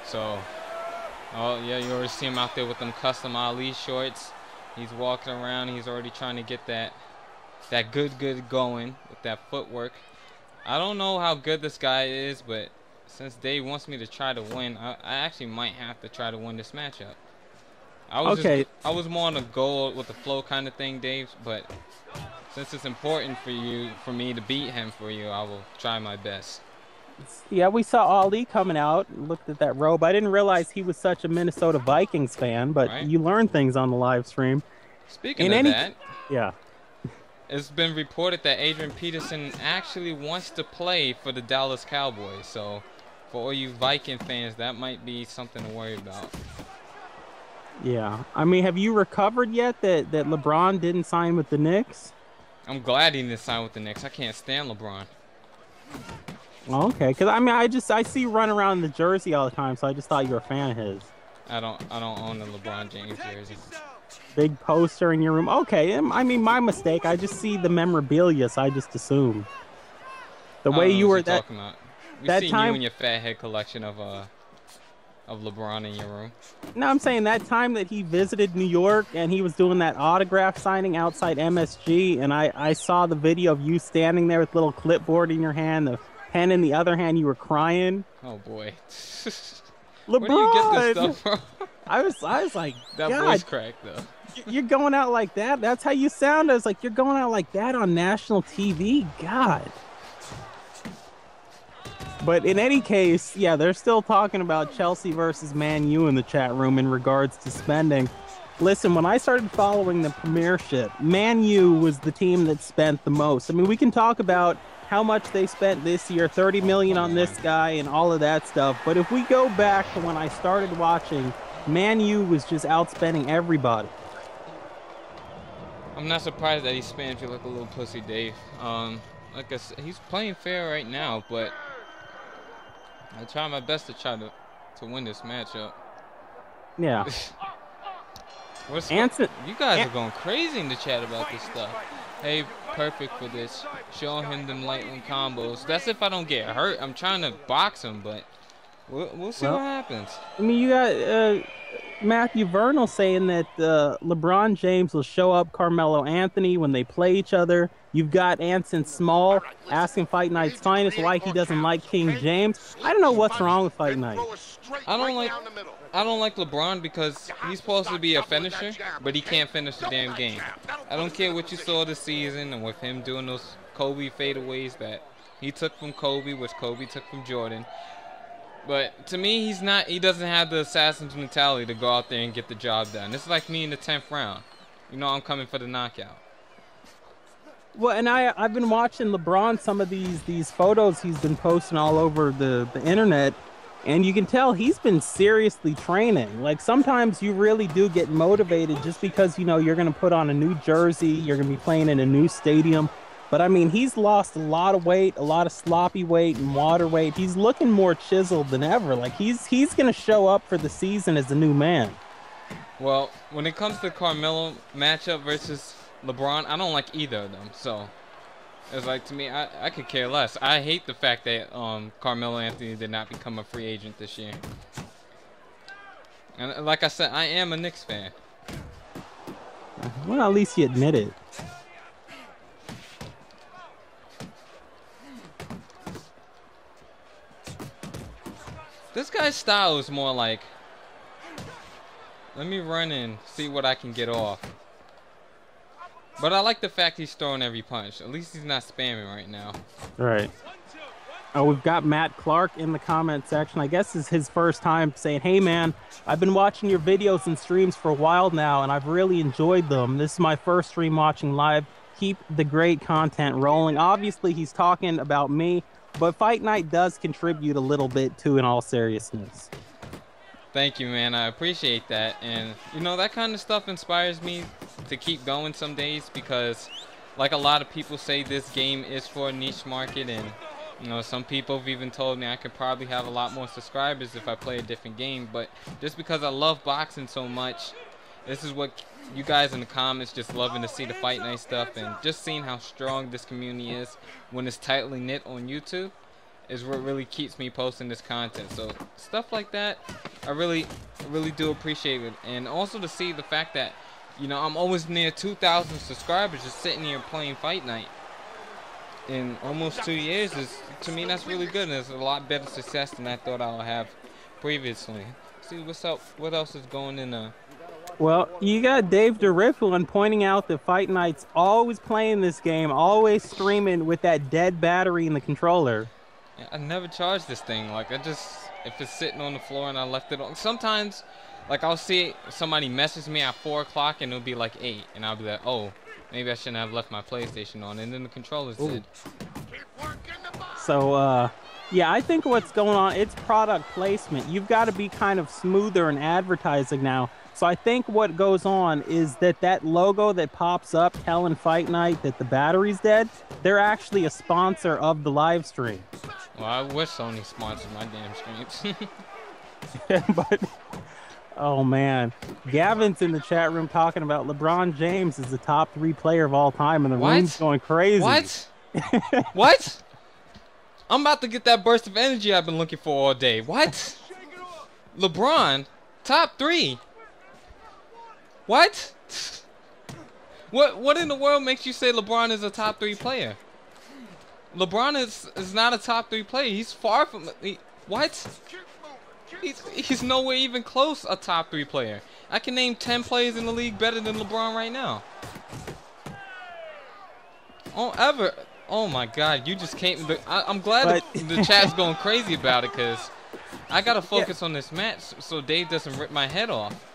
So, oh yeah, you already see him out there with them custom Ali shorts. He's walking around. He's already trying to get that good going with that footwork. I don't know how good this guy is, but since Dave wants me to try to win, I actually might have to try to win this matchup. I was more on a goal with the flow kind of thing, Dave, but since it's important for me to beat him for you, I will try my best. Yeah, we saw Ali coming out, looked at that robe. I didn't realize he was such a Minnesota Vikings fan, but right? You learn things on the live stream. Speaking of that, yeah. It's been reported that Adrian Peterson actually wants to play for the Dallas Cowboys. So, for all you Viking fans, that might be something to worry about. Yeah. I mean, have you recovered yet that LeBron didn't sign with the Knicks? I'm glad he didn't sign with the Knicks. I can't stand LeBron. Okay, because I mean, I see you run around in the jersey all the time, so I just thought you were a fan of his. I don't own the LeBron James jersey. Big poster in your room. Okay, I mean, my mistake. I just see the memorabilia, so I just assume. The way you were that time. You and your fat head collection of LeBron in your room. No, I'm saying that time that he visited New York and he was doing that autograph signing outside MSG, and I saw the video of you standing there with a little clipboard in your hand, the pen in the other hand. You were crying. Oh boy. LeBron. Where do you get this stuff from? I was like, that God, voice crack though. You're going out like that? That's how you sound? I was like, you're going out like that on national TV? God. But in any case, yeah, they're still talking about Chelsea versus Man U in the chat room in regards to spending. Listen, when I started following the Premiership, Man U was the team that spent the most. I mean, we can talk about how much they spent this year, 30 million on this guy and all of that stuff. But if we go back to when I started watching, Man U was just outspending everybody. I'm not surprised that he's spinning you like a little pussy, Dave. Like I said, he's playing fair right now, but I try my best to win this matchup. Yeah. You guys are going crazy in the chat about this stuff. Hey, perfect for this. Showing him them lightning combos. That's if I don't get hurt. I'm trying to box him, but we'll see what happens. I mean, you got Matthew Vernal saying that LeBron James will show up Carmelo Anthony when they play each other. You've got Anson Small asking Fight Night's Finest why he doesn't like King James. I don't know what's wrong with Fight Night. I don't like LeBron because he's supposed to be a finisher, but he can't finish the damn game. I don't care what you saw this season and with him doing those Kobe fadeaways that he took from Kobe, which Kobe took from Jordan. But to me, he doesn't have the assassin's mentality to go out there and get the job done. It's like me in the 10th round. You know I'm coming for the knockout. Well, and I've been watching LeBron, some of these photos he's been posting all over the internet, and you can tell he's been seriously training. Like, sometimes you really do get motivated just because, you know, you're going to put on a new jersey, you're going to be playing in a new stadium. But, I mean, he's lost a lot of weight, a lot of sloppy weight and water weight. He's looking more chiseled than ever. Like, he's going to show up for the season as a new man. Well, when it comes to Carmelo matchup versus LeBron, I don't like either of them. So, It's like, to me, I could care less. I hate the fact that Carmelo Anthony did not become a free agent this year. And like I said, I am a Knicks fan. Well, at least you admit it. This guy's style is more like, let me run and see what I can get off. But I like the fact he's throwing every punch. At least he's not spamming right now. Right. Oh, we've got Matt Clark in the comment section. I guess this is his first time saying, hey, man, I've been watching your videos and streams for a while now, and I've really enjoyed them. This is my first stream watching live. Keep the great content rolling. Obviously, he's talking about me, but Fight Night does contribute a little bit, too, in all seriousness. Thank you, man. I appreciate that. And, you know, that kind of stuff inspires me to keep going some days because, like a lot of people say, this game is for a niche market. And, you know, some people have even told me I could probably have a lot more subscribers if I play a different game. But just because I love boxing so much, this is what you guys in the comments just loving to see the Fight Night stuff. And just seeing how strong this community is when it's tightly knit on YouTube is what really keeps me posting this content. So stuff like that, I really do appreciate it. And also to see the fact that, you know, I'm always near 2,000 subscribers just sitting here playing Fight Night in almost 2 years is, to me, that's really good. And it's a lot better success than I thought I would have previously. See what's up, what else is going in Well, you got Dave DeRifflin pointing out that Fight Night's always playing this game, always streaming with that dead battery in the controller. I never charge this thing. Like, if it's sitting on the floor and I left it on, sometimes, like, I'll see somebody message me at 4 o'clock and it'll be like 8, and I'll be like, oh, maybe I shouldn't have left my PlayStation on, and then the controller's dead. So, yeah, I think what's going on, it's product placement. You've got to be kind of smoother in advertising now. So I think what goes on is that logo that pops up telling Fight Night that the battery's dead, they're actually a sponsor of the live stream. Well, I wish Sony sponsored my damn streams. But, oh man, Gavin's in the chat room talking about LeBron James is the top 3 player of all time, and the room's going crazy. What? What? I'm about to get that burst of energy I've been looking for all day. What? LeBron, top 3. What? What in the world makes you say LeBron is a top 3 player? LeBron is not a top 3 player. He's far from what? He's nowhere even close a top 3 player. I can name 10 players in the league better than LeBron right now. Oh my God, you just can't. I'm glad the chat's going crazy about it because I gotta focus on this match so Dave doesn't rip my head off.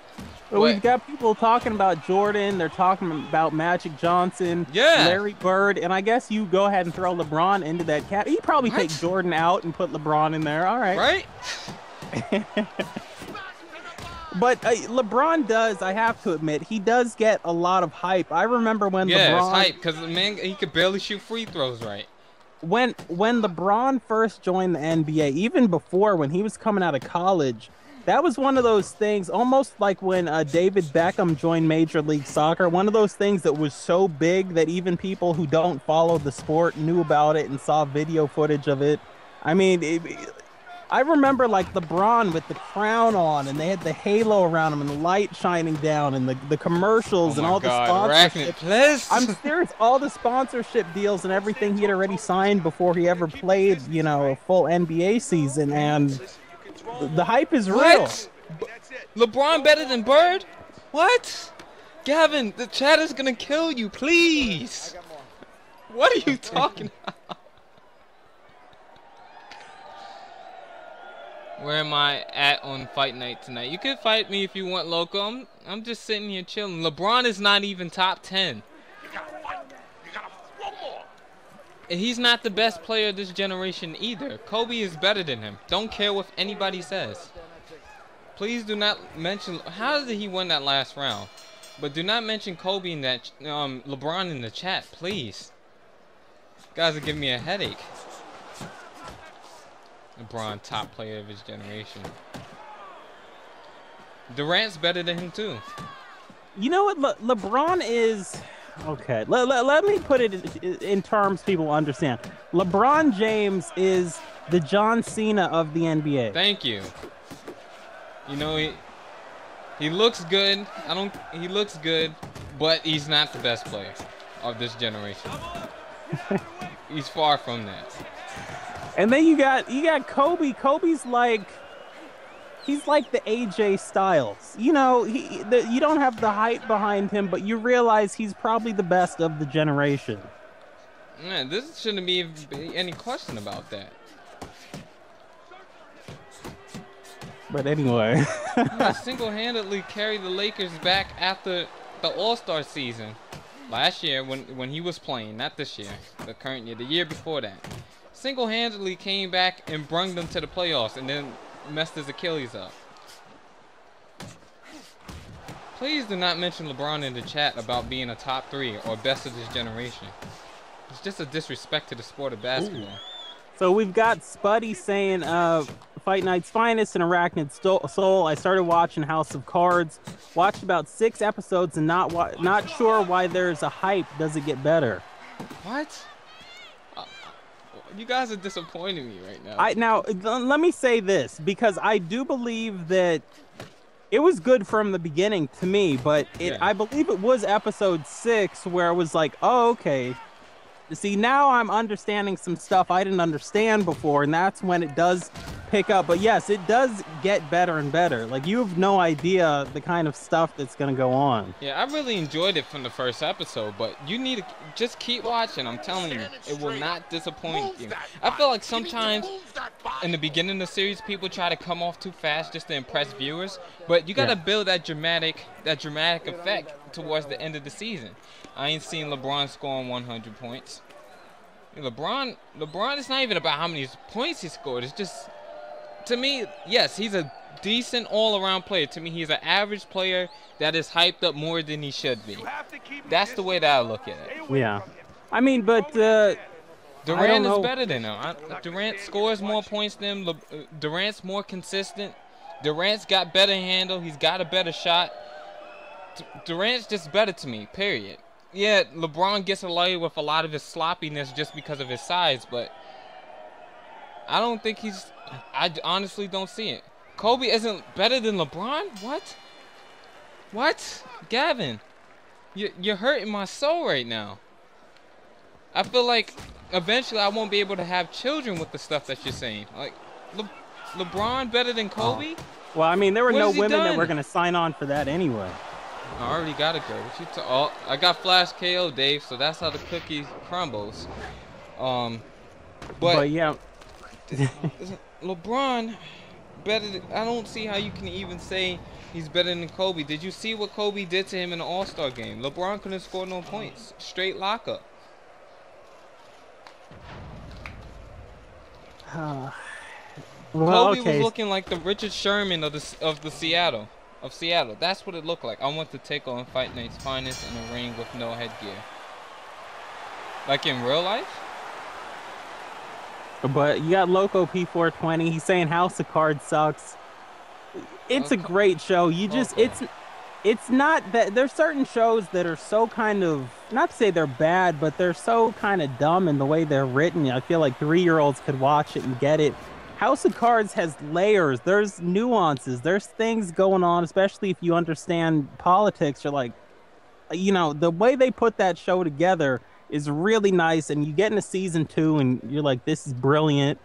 But we've got people talking about Jordan. They're talking about Magic Johnson, Larry Bird, and I guess you go ahead and throw LeBron into that cat. He'd probably take Jordan out and put LeBron in there. All right. Right? But LeBron does, I have to admit, he does get a lot of hype. I remember when LeBron... Yeah, it's hype because, man, he could barely shoot free throws right. When LeBron first joined the NBA, even before when he was coming out of college, that was one of those things, almost like when David Beckham joined Major League Soccer, one of those things that was so big that even people who don't follow the sport knew about it and saw video footage of it. I mean, I remember like LeBron with the crown on, and they had the halo around him and the light shining down, and the commercials and all the sponsorships. I'm serious, all the sponsorship deals and everything he had already signed before he ever played, you know, a full NBA season, and the hype is real. LeBron better than Bird? What? Gavin, the chat is gonna kill you, please. What are you talking about? Where am I at on Fight Night tonight? You can fight me if you want, Loco. I'm just sitting here chilling. LeBron is not even top 10. You gotta fight. You gotta throw more. And he's not the best player of this generation either. Kobe is better than him. Don't care what anybody says. Please do not mention... How did he win that last round? But do not mention Kobe in that... LeBron in the chat, please. You guys are giving me a headache. LeBron, top player of his generation. Durant's better than him too. You know what? LeBron is... Okay, let me put it in terms people understand. LeBron James is the John Cena of the NBA. Thank you. You know, he looks good. He looks good, but he's not the best player of this generation. He's far from that. And then you got Kobe. Kobe's like, he's like the AJ Styles. You know, you don't have the hype behind him, but you realize he's probably the best of the generation. Man, this shouldn't be any question about that. But anyway, He single-handedly carried the Lakers back after the All-Star season last year when he was playing, not this year, the current year, the year before that. Single-handedly came back and brung them to the playoffs and then messed his Achilles up. Please do not mention LeBron in the chat about being a top 3 or best of this generation. It's just a disrespect to the sport of basketball. ooh. So we've got Spuddy saying, Fight Night's Finest and Arachnid Soul. I started watching House of Cards, watched about 6 episodes, and not sure why there's a hype. Does it get better? What? You guys are disappointing me right now. Now let me say this, because I do believe that it was good from the beginning to me, but I believe it was episode 6 where it was like, oh, okay. See, now I'm understanding some stuff I didn't understand before, and that's when it does pick up. But yes, it does get better and better. Like, you have no idea the kind of stuff that's going to go on. Yeah, I really enjoyed it from the first episode, but you need to just keep watching. I'm telling you, it will not disappoint you. I feel like sometimes in the beginning of the series, people try to come off too fast just to impress viewers, but you got to build that dramatic effect towards the end of the season. I ain't seen LeBron scoring 100 points. LeBron, it's not even about how many points he scored. It's just, to me, yes, he's a decent all-around player. To me, he's an average player that is hyped up more than he should be. That's the way that I look at it. Yeah. I mean, but Durant is better than him. Durant scores more points than him. Durant's more consistent. Durant's got better handle. He's got a better shot. Durant's just better to me, period. Yeah, LeBron gets away with a lot of his sloppiness just because of his size, but I don't think I honestly don't see it. Kobe isn't better than LeBron? What? What? Gavin, you're hurting my soul right now. I feel like eventually I won't be able to have children with the stuff that you're saying. Like, LeBron better than Kobe? Well, I mean, there were no women that were going to sign on for that anyway. I already got a girl. I got Flash KO, Dave, so that's how the cookie crumbles. But yeah, LeBron better. I don't see how you can even say he's better than Kobe. Did you see what Kobe did to him in the All-Star game? LeBron couldn't score no points. Straight lockup. Kobe was looking like the Richard Sherman of Seattle. That's what it looked like. I want to take on Fight Night's Finest in a ring with no headgear. Like in real life? But you got Loco P420. He's saying House of Cards sucks. It's a great show. You just it's not that there's certain shows that are so kind of, not to say they're bad, but they're so kind of dumb in the way they're written. I feel like 3-year-olds could watch it and get it. House of Cards has layers. There's nuances. There's things going on, especially if you understand politics. You're like, you know, the way they put that show together is really nice. And you get into season 2 and you're like, this is brilliant.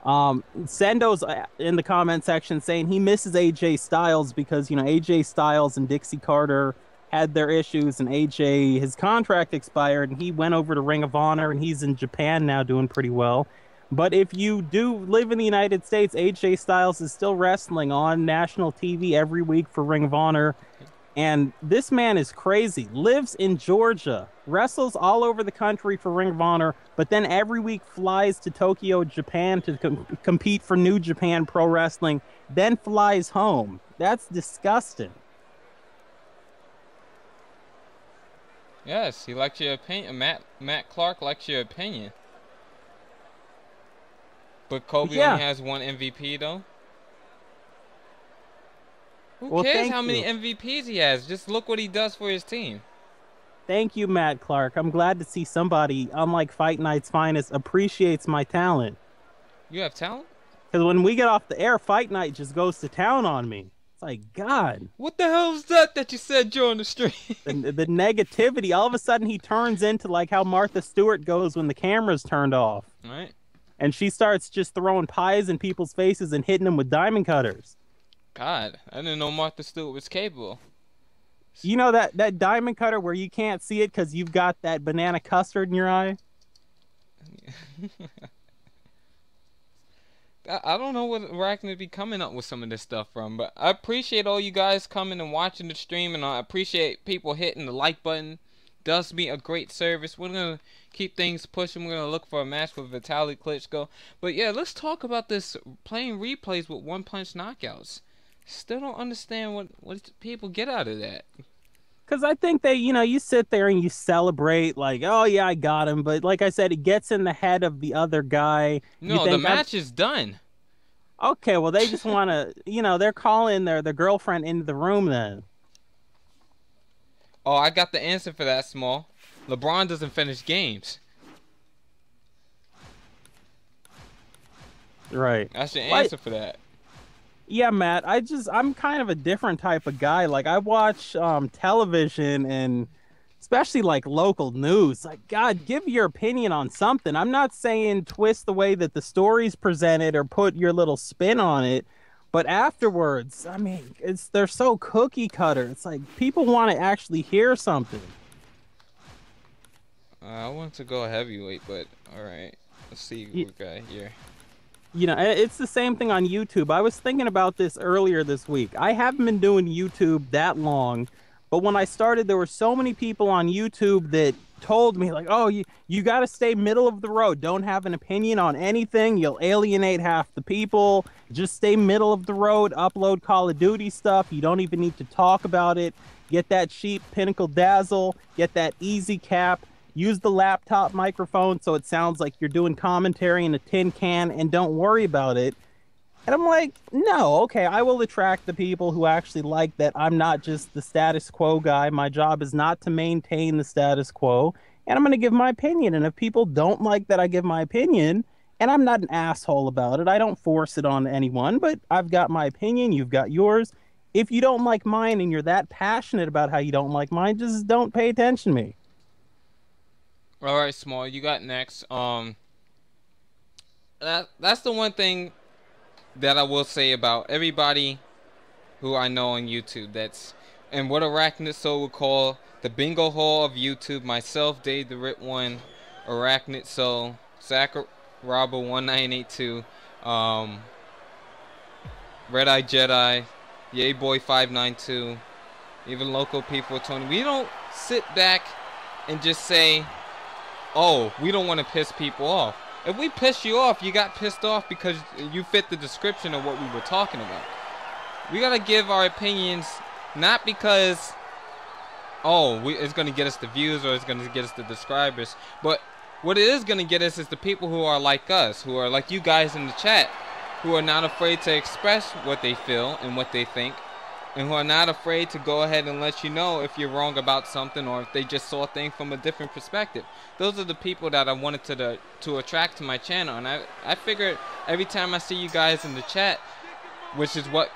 Sendo's in the comment section saying he misses AJ Styles because, you know, AJ Styles and Dixie Carter had their issues and AJ, his contract expired and he went over to Ring of Honor and he's in Japan now doing pretty well. But if you do live in the United States, AJ Styles is still wrestling on national TV every week for Ring of Honor. And this man is crazy. Lives in Georgia, wrestles all over the country for Ring of Honor, but then every week flies to Tokyo, Japan to compete for New Japan Pro Wrestling, then flies home. That's disgusting. Yes, he likes your opinion. Matt Clark likes your opinion. But Kobe only has 1 MVP, though. Who cares how many MVPs he has? Just look what he does for his team. Thank you, Matt Clark. I'm glad to see somebody, unlike Fight Night's Finest, appreciates my talent. You have talent? Because when we get off the air, Fight Night just goes to town on me. It's like, God. What the hell is that you said during the stream? The negativity, all of a sudden he turns into like how Martha Stewart goes when the camera's turned off. Right. And she starts just throwing pies in people's faces and hitting them with diamond cutters. God, I didn't know Martha Stewart was capable. You know that diamond cutter where you can't see it because you've got that banana custard in your eye? I don't know what Arachnid be coming up with some of this stuff from, but I appreciate all you guys coming and watching the stream, and I appreciate people hitting the like button. Does me a great service. We're gonna keep things pushing. We're gonna look for a match with Vitaly Klitschko. But yeah, let's talk about this playing replays with one-punch knockouts. Still don't understand what people get out of that. Because I think they, you sit there and you celebrate like, oh yeah, I got him. But like I said, it gets in the head of the other guy. No, the match is done. Okay, well they just want to, they're calling their girlfriend into the room then. Oh, I got the answer for that, Small. LeBron doesn't finish games. Right. That's your answer for that. Yeah, Matt, I'm kind of a different type of guy. Like, I watch television and especially like local news. Like, God, give your opinion on something. I'm not saying twist the way that the story's presented or put your little spin on it, but afterwards, I mean, they're so cookie cutter. It's like people want to actually hear something. I want to go heavyweight, but all right. Let's see what we got here. It's the same thing on YouTube. I was thinking about this earlier this week. I haven't been doing YouTube that long, but when I started, there were so many people on YouTube that told me, like, oh, you got to stay middle of the road. Don't have an opinion on anything. You'll alienate half the people. Just stay middle of the road. Upload Call of Duty stuff. You don't even need to talk about it. Get that cheap Pinnacle Dazzle. Get that easy cap. Use the laptop microphone so it sounds like you're doing commentary in a tin can, and don't worry about it. And I'm like, no, okay, I will attract the people who actually like that I'm not just the status quo guy. My job is not to maintain the status quo, and I'm going to give my opinion. And if people don't like that I give my opinion, and I'm not an asshole about it, I don't force it on anyone, but I've got my opinion, you've got yours. If you don't like mine and you're that passionate about how you don't like mine, just don't pay attention to me. All right, Small, you got next. That's the one thing that I will say about everybody who I know on YouTube. And what Arachnid Soul would call the bingo hall of YouTube. Myself, Dave the Rip One, Arachnid Soul, Zach Robber 1982, Red Eye Jedi, Yay Boy 592, even local people, Tony. We don't sit back and just say, oh, we don't want to piss people off. If we piss you off, you got pissed off because you fit the description of what we were talking about. We got to give our opinions not because, it's going to get us the views or it's going to get us the subscribers, but what it is going to get us is the people who are like us, who are like you guys in the chat, who are not afraid to express what they feel and what they think, and who are not afraid to go ahead and let you know if you're wrong about something or if they just saw things from a different perspective. Those are the people that I wanted to attract to my channel, and I figured every time I see you guys in the chat, which is what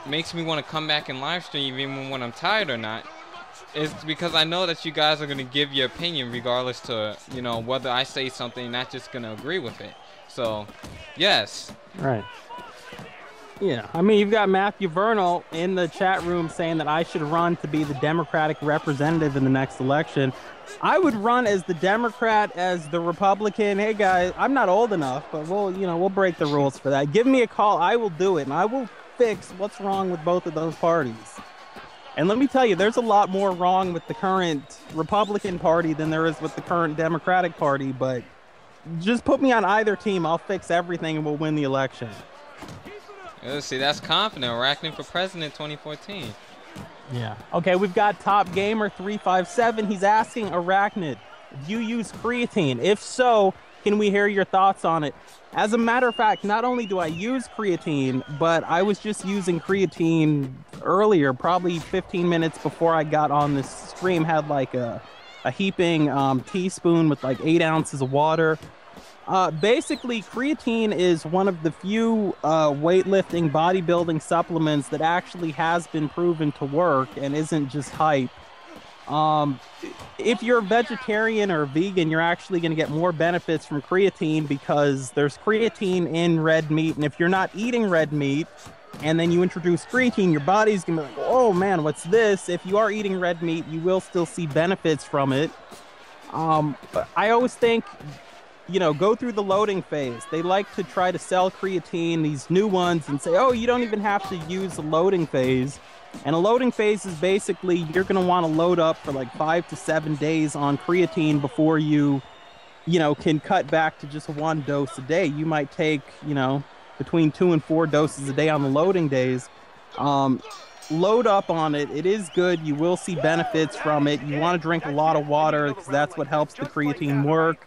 makes me want to come back and live stream even when I'm tired or not, is because I know that you guys are going to give your opinion regardless to, whether I say something, you're not just going to agree with it. So, yes. Right. Yeah, I mean, you've got Matthew Vernal in the chat room saying that I should run to be the Democratic representative in the next election. I would run as the Democrat, as the Republican. Hey, guys, I'm not old enough, but we'll break the rules for that. Give me a call. I will do it, and I will fix what's wrong with both of those parties. And let me tell you, there's a lot more wrong with the current Republican Party than there is with the current Democratic Party, but just put me on either team. I'll fix everything, and we'll win the election. Let's see, that's confident. Arachnid for president 2014. Yeah. Okay, we've got Top Gamer 357. He's asking Arachnid, do you use creatine? If so, can we hear your thoughts on it? As a matter of fact, not only do I use creatine, but I was just using creatine earlier, probably 15 minutes before I got on this stream, had like a a heaping teaspoon with like 8 ounces of water. Basically, creatine is one of the few weightlifting, bodybuilding supplements that actually has been proven to work and isn't just hype. Um, if you're a vegetarian or a vegan, you're actually going to get more benefits from creatine because there's creatine in red meat. And if you're not eating red meat and then you introduce creatine, your body's going to be like, oh man, what's this? If you are eating red meat, you will still see benefits from it. But I always think, you know, go through the loading phase. They like to try to sell creatine, these new ones, and say, oh, you don't even have to use the loading phase. And a loading phase is basically you're going to want to load up for like 5 to 7 days on creatine before you know, can cut back to just 1 dose a day. You might take, you know, between 2 and 4 doses a day on the loading days. Load up on it. It is good. You will see benefits from it. You want to drink a lot of water because that's what helps the creatine work.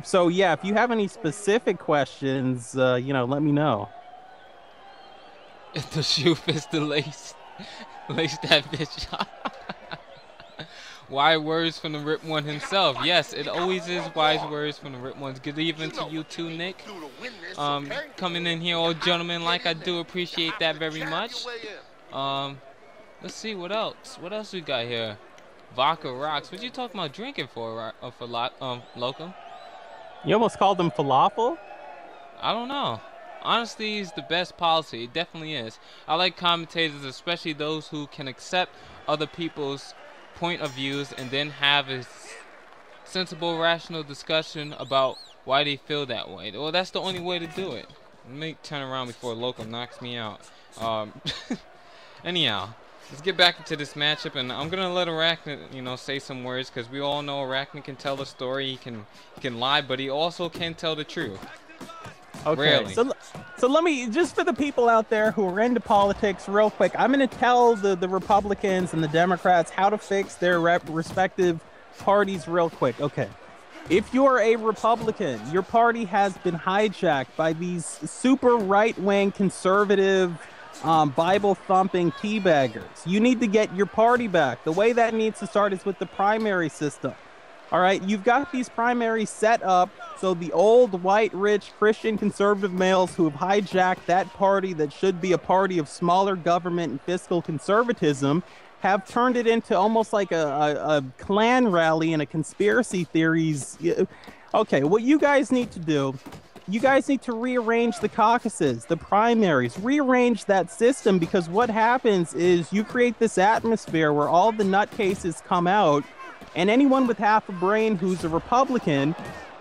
So yeah, if you have any specific questions, you know, let me know. The shoe fits the lace. Lace that bitch. Wise words from the Rip One himself. Yes, it always is wise words from the Rip Ones. Good evening to you too, Nick. Coming in here, old gentlemen, like I do appreciate that very much. Let's see what else. What else we got here? Vodka rocks. What you talking about drinking for? Locum? You almost called them falafel? I don't know. Honestly, it's the best policy. It definitely is. I like commentators, especially those who can accept other people's point of views and then have a sensible, rational discussion about why they feel that way. Well, that's the only way to do it. Let me turn around before Locum knocks me out. Anyhow, let's get back into this matchup, and I'm gonna let Arachnid, you know, say some words because we all know Arachnid can tell the story. He can lie, but he also can tell the truth. Okay, Rarely. so let me, just for the people out there who are into politics, real quick, I'm going to tell the Republicans and the Democrats how to fix their respective parties real quick. Okay, if you're a Republican, your party has been hijacked by these super right-wing conservative, Bible-thumping teabaggers. You need to get your party back. The way that needs to start is with the primary system. All right, you've got these primaries set up so the old, white, rich, Christian conservative males who have hijacked that party that should be a party of smaller government and fiscal conservatism have turned it into almost like a Klan rally and a conspiracy theories. Okay, what you guys need to do, you guys need to rearrange the caucuses, the primaries, rearrange that system, because what happens is you create this atmosphere where all the nutcases come out, and anyone with half a brain who's a Republican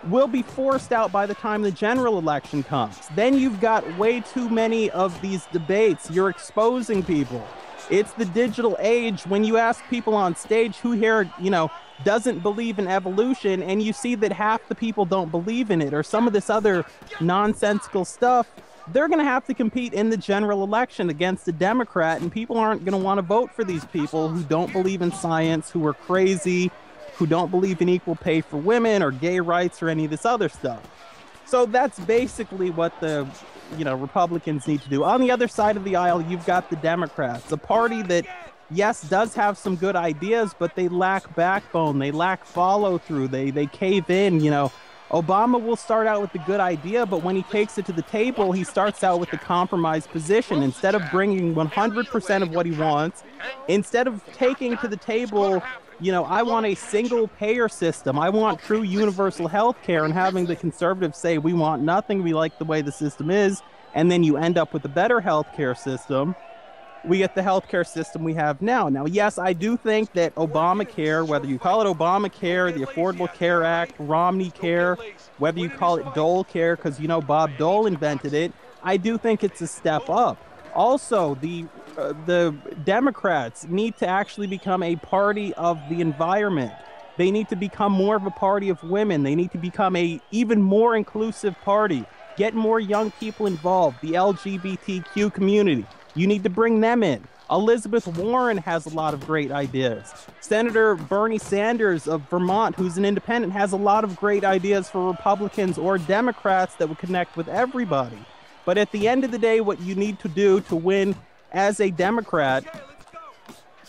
will be forced out by the time the general election comes. Then you've got way too many of these debates. You're exposing people. It's the digital age. When you ask people on stage who here, you know, doesn't believe in evolution, and you see that half the people don't believe in it, or some of this other nonsensical stuff, they're going to have to compete in the general election against a Democrat, and people aren't going to want to vote for these people who don't believe in science, who are crazy, who don't believe in equal pay for women or gay rights or any of this other stuff. So that's basically what the, you know, Republicans need to do. On the other side of the aisle, you've got the Democrats, a party that, yes, does have some good ideas, but they lack backbone. They lack follow through. They cave in, you know. Obama will start out with a good idea, but when he takes it to the table, he starts out with a compromise position. Instead of bringing 100% of what he wants, instead of taking to the table, you know, I want a single payer system, I want true universal health care, and having the conservatives say, we want nothing, we like the way the system is, and then you end up with a better health care system. We get the healthcare system we have now. Now, yes, I do think that Obamacare, whether you call it Obamacare, the Affordable Care Act, Romney Care, whether you call it Dole Care, because, you know, Bob Dole invented it, I do think it's a step up. Also, the Democrats need to actually become a party of the environment. They need to become more of a party of women. They need to become a even more inclusive party. Get more young people involved, the LGBTQ community. You need to bring them in. Elizabeth Warren has a lot of great ideas. Senator Bernie Sanders of Vermont, who's an independent, has a lot of great ideas for Republicans or Democrats that would connect with everybody. But at the end of the day, what you need to do to win as a Democrat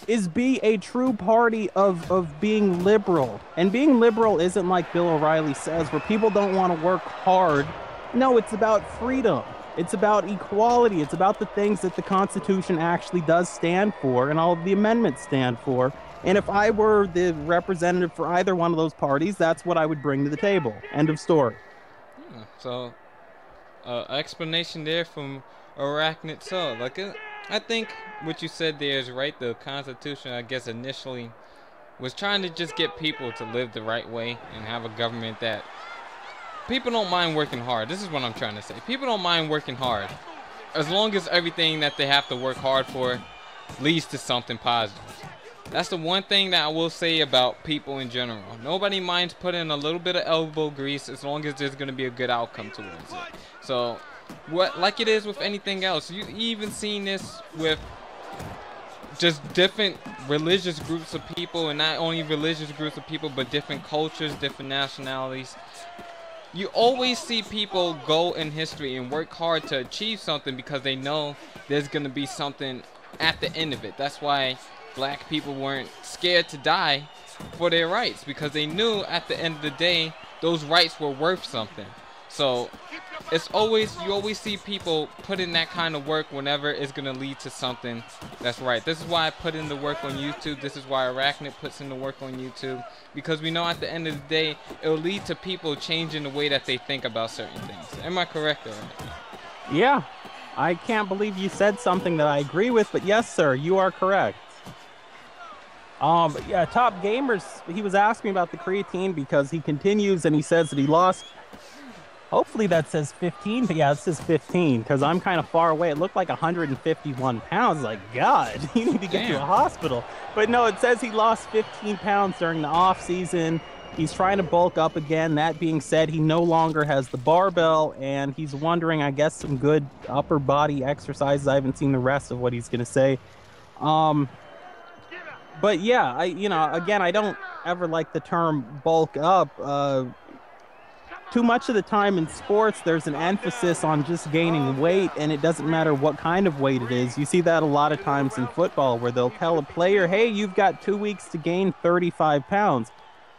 is be a true party of being liberal. And being liberal isn't like Bill O'Reilly says, where people don't want to work hard. No, it's about freedom. It's about equality. It's about the things that the Constitution actually does stand for and all of the amendments stand for. And if I were the representative for either one of those parties, that's what I would bring to the table. End of story. Yeah, so, explanation there from Arachnid Soul. Like, I think what you said there is right. The Constitution, I guess, initially was trying to just get people to live the right way and have a government that people don't mind working hard. This is what I'm trying to say. People don't mind working hard as long as everything that they have to work hard for leads to something positive. That's the one thing that I will say about people in general. Nobody minds putting a little bit of elbow grease as long as there's going to be a good outcome towards it. So, like it is with anything else, you even seen this with just different religious groups of people, and not only religious groups of people, but different cultures, different nationalities. You always see people go in history and work hard to achieve something because they know there's going to be something at the end of it. That's why black people weren't scared to die for their rights, because they knew at the end of the day those rights were worth something. So it's always, you always see people put in that kind of work whenever it's going to lead to something that's right. This is why I put in the work on YouTube. This is why Arachnid puts in the work on YouTube, because we know at the end of the day it will lead to people changing the way that they think about certain things. Am I correct, Arachnid? Yeah, I can't believe you said something that I agree with, but yes, sir, you are correct. Yeah, Top Gamers, he was asking about the creatine because he continues and he says that he lost. Hopefully that says 15, but yeah, it says 15 because I'm kind of far away. It looked like 151 pounds. Like, God, you need to get to a hospital. But no, it says he lost 15 pounds during the off season. He's trying to bulk up again. That being said, he no longer has the barbell, and he's wondering, I guess, some good upper body exercises. I haven't seen the rest of what he's going to say. But yeah, again, I don't ever like the term bulk up. Too much of the time in sports, there's an emphasis on just gaining weight, and it doesn't matter what kind of weight it is. You see that a lot of times in football where they'll tell a player, hey, you've got 2 weeks to gain 35 pounds.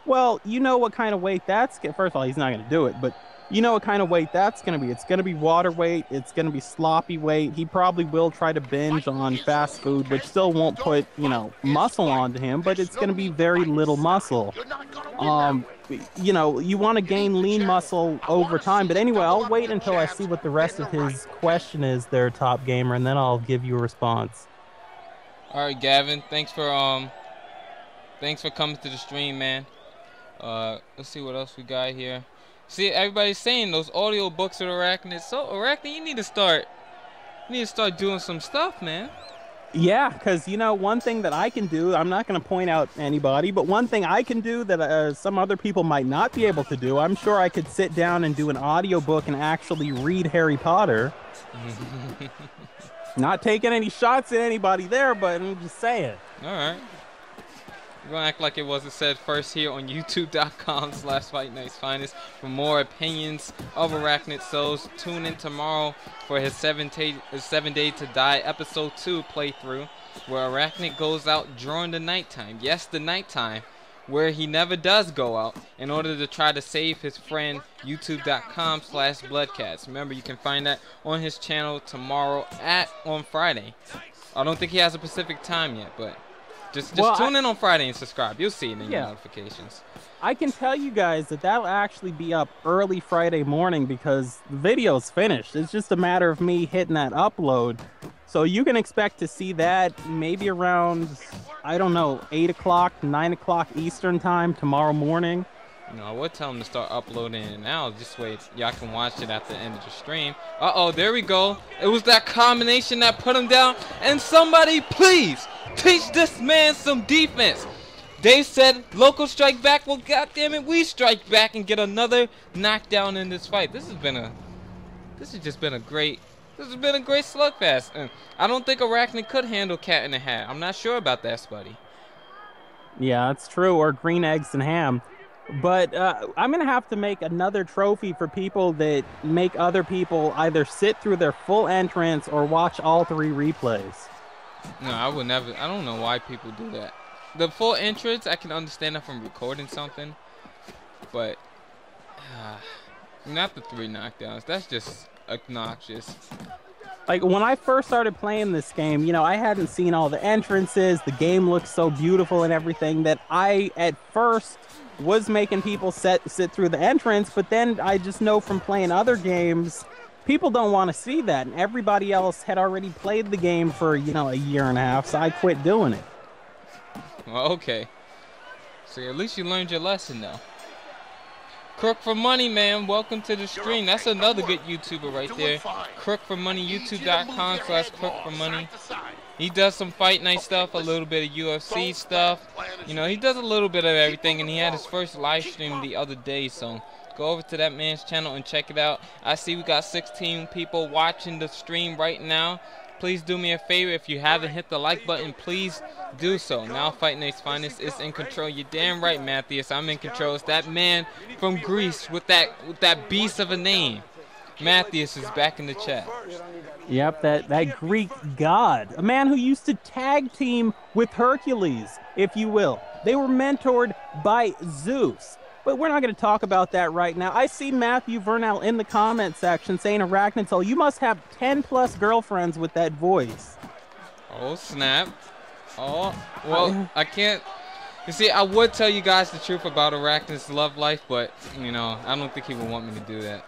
Well, you know what kind of weight that's – first of all, he's not going to do it, but you know what kind of weight that's going to be. It's going to be water weight. It's going to be sloppy weight. He probably will try to binge on fast food, which still won't put, muscle onto him, but it's going to be very little muscle. You want to gain lean muscle over time. But anyway, I'll wait until I see what the rest of his question is there, Top Gamer, and then I'll give you a response. All right, Gavin, thanks for coming to the stream, man. Let's see what else we got here. See, everybody's saying those audio books are Arachnid. So, Arachnid, you need to start doing some stuff, man. Yeah, because, one thing that I can do, I'm not going to point out anybody, but one thing I can do that some other people might not be able to do, I'm sure I could sit down and do an audiobook and actually read Harry Potter. Not taking any shots at anybody there, but I'm just saying. All right. We're going to act like it wasn't said first here on youtube.com/FightNightsFinest. For more opinions of Arachnid Souls, tune in tomorrow for his 7 Day to Die episode 2 playthrough, where Arachnid goes out during the nighttime. Yes, the nighttime, where he never does go out, in order to try to save his friend. youtube.com/Bloodcats. Remember, you can find that on his channel tomorrow on Friday. I don't think he has a specific time yet, but Just tune in on Friday and subscribe. You'll see it in your notifications. I can tell you guys that that'll actually be up early Friday morning because the video's finished. It's just a matter of me hitting that upload. So you can expect to see that maybe around, I don't know, 8 o'clock, 9 o'clock Eastern time tomorrow morning. No, we'll tell them to start uploading it now. This way y'all can watch it at the end of the stream. Uh-oh, there we go. It was that combination that put him down. And somebody, please, teach this man some defense. They said local strike back. Well, goddammit, we strike back and get another knockdown in this fight. This has just been a great slugfest. And I don't think Arachnid could handle Cat in the Hat. I'm not sure about that, Spuddy. Yeah, that's true. Or green eggs and ham. But I'm going to have to make another trophy for people that make other people either sit through their full entrance or watch all 3 replays. No, I would never. I don't know why people do that. The full entrance, I can understand if I'm recording something, but not the 3 knockdowns. That's just obnoxious. Like, when I first started playing this game, you know, I hadn't seen all the entrances. The game looked so beautiful and everything that I, at first, was making people sit through the entrance, but then I just know from playing other games, people don't want to see that, and everybody else had already played the game for, you know, a year and a half, so I quit doing it. Well, okay. So at least you learned your lesson, though. Crook for Money, man. Welcome to the stream. That's another good YouTuber right there. Crook for Money, youtube.com/Crook for Money. He does some Fight Night stuff, a little bit of UFC stuff. You know, he does a little bit of everything, and he had his first live stream the other day, so go over to that man's channel and check it out. I see we got 16 people watching the stream right now. Please do me a favor, if you haven't hit the like button, please do so. Now Fight Night's Finest is in control. You're damn right, Matthias. I'm in control. It's that man from Greece with that beast of a name. Matthias is back in the chat. Yep, that Greek god. A man who used to tag team with Hercules, if you will. They were mentored by Zeus. But we're not going to talk about that right now. I see Matthew Vernal in the comment section saying, Arachnitol, you must have 10+ girlfriends with that voice. Oh, snap. Oh, well, I can't. You see, I would tell you guys the truth about Arachnid's love life, but, you know, I don't think he would want me to do that.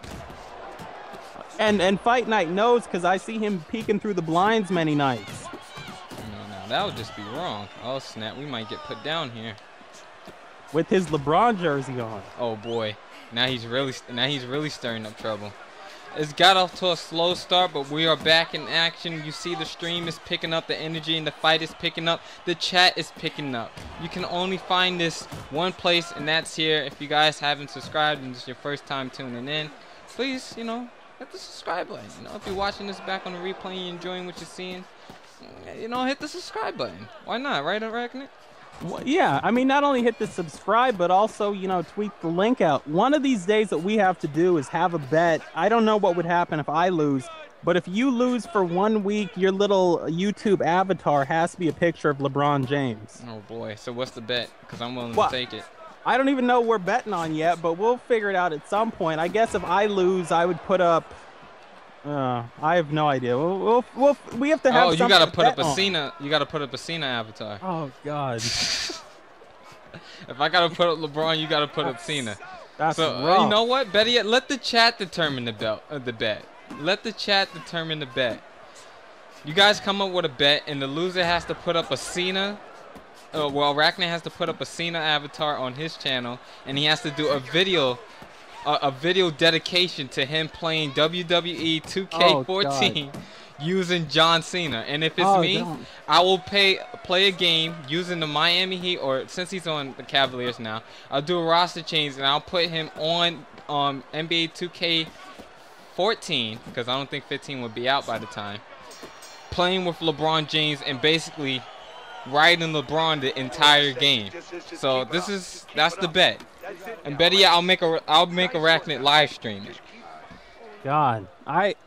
And Fight Night knows, because I see him peeking through the blinds many nights. No, that would just be wrong. Oh, snap. We might get put down here. With his LeBron jersey on. Oh boy, now he's really stirring up trouble. It's got off to a slow start, but we are back in action. You see the stream is picking up, the energy and the fight is picking up, the chat is picking up. You can only find this one place, and that's here. If you guys haven't subscribed and this is your first time tuning in, please, you know, hit the subscribe button. You know, if you're watching this back on the replay and you're enjoying what you're seeing, you know, hit the subscribe button. Why not, right, Arachnid? Well, yeah, I mean, not only hit the subscribe, but also, you know, tweet the link out. One of these days that we have to do is have a bet. I don't know what would happen if I lose, but if you lose for 1 week, your little YouTube avatar has to be a picture of LeBron James. Oh boy, so what's the bet? Because I'm willing to take it. I don't even know what we're betting on yet, but we'll figure it out at some point. I guess if I lose, I would put up... I have no idea. We have to have. Oh, you gotta put up a Cena. You gotta put up a Cena avatar. Oh God. If I gotta put up LeBron, you gotta put up Cena. That's so rough. You know what? Better yet, let the chat determine the bet. Let the chat determine the bet. You guys come up with a bet, and the loser has to put up a Cena. Well, Arachnid has to put up a Cena avatar on his channel, and he has to do a video. A video dedication to him playing WWE 2K14 using John Cena. And if it's me, I will play a game using the Miami Heat, or since he's on the Cavaliers now, I'll do a roster change and I'll put him on NBA 2K14, because I don't think 15 would be out by the time, playing with LeBron James and basically riding LeBron the entire game. So that's the bet. And better yet, I'll make Arachnid live stream it. God,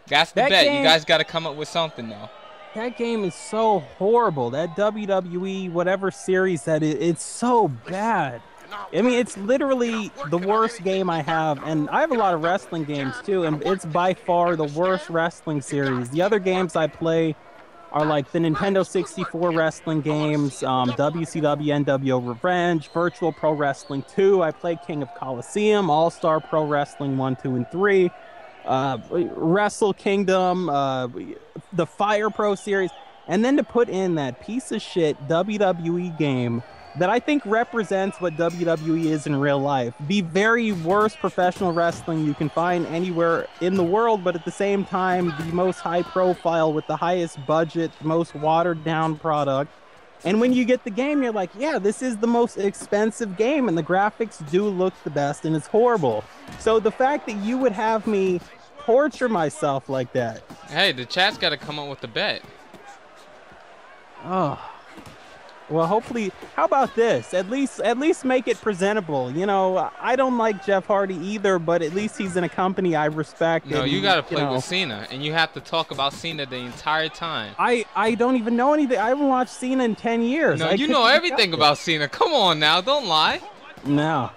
that's the bet. You guys got to come up with something though. That game is so horrible. That WWE whatever series it's so bad. I mean, it's literally the worst game I have, and I have a lot of wrestling games too, and it's by far the worst wrestling series. The other games I play are like the Nintendo 64 wrestling games, WCW NWO Revenge, Virtual Pro Wrestling 2. I play King of Coliseum, All-Star Pro Wrestling 1, 2, and 3, Wrestle Kingdom, the Fire Pro series, and then to put in that piece of shit WWE game that I think represents what WWE is in real life. The very worst professional wrestling you can find anywhere in the world, but at the same time, the most high profile with the highest budget, the most watered down product. And when you get the game, you're like, yeah, this is the most expensive game, and the graphics do look the best, and it's horrible. So the fact that you would have me torture myself like that. Hey, the chat's got to come up with the bet. Oh. Well, hopefully, how about this? At least make it presentable. You know, I don't like Jeff Hardy either, but at least he's in a company I respect. No, and, you gotta play know, with Cena, and you have to talk about Cena the entire time. I don't even know anything. I haven't watched Cena in 10 years. No, I you couldn't know even everything tell about Cena. Come on now, don't lie. you. No.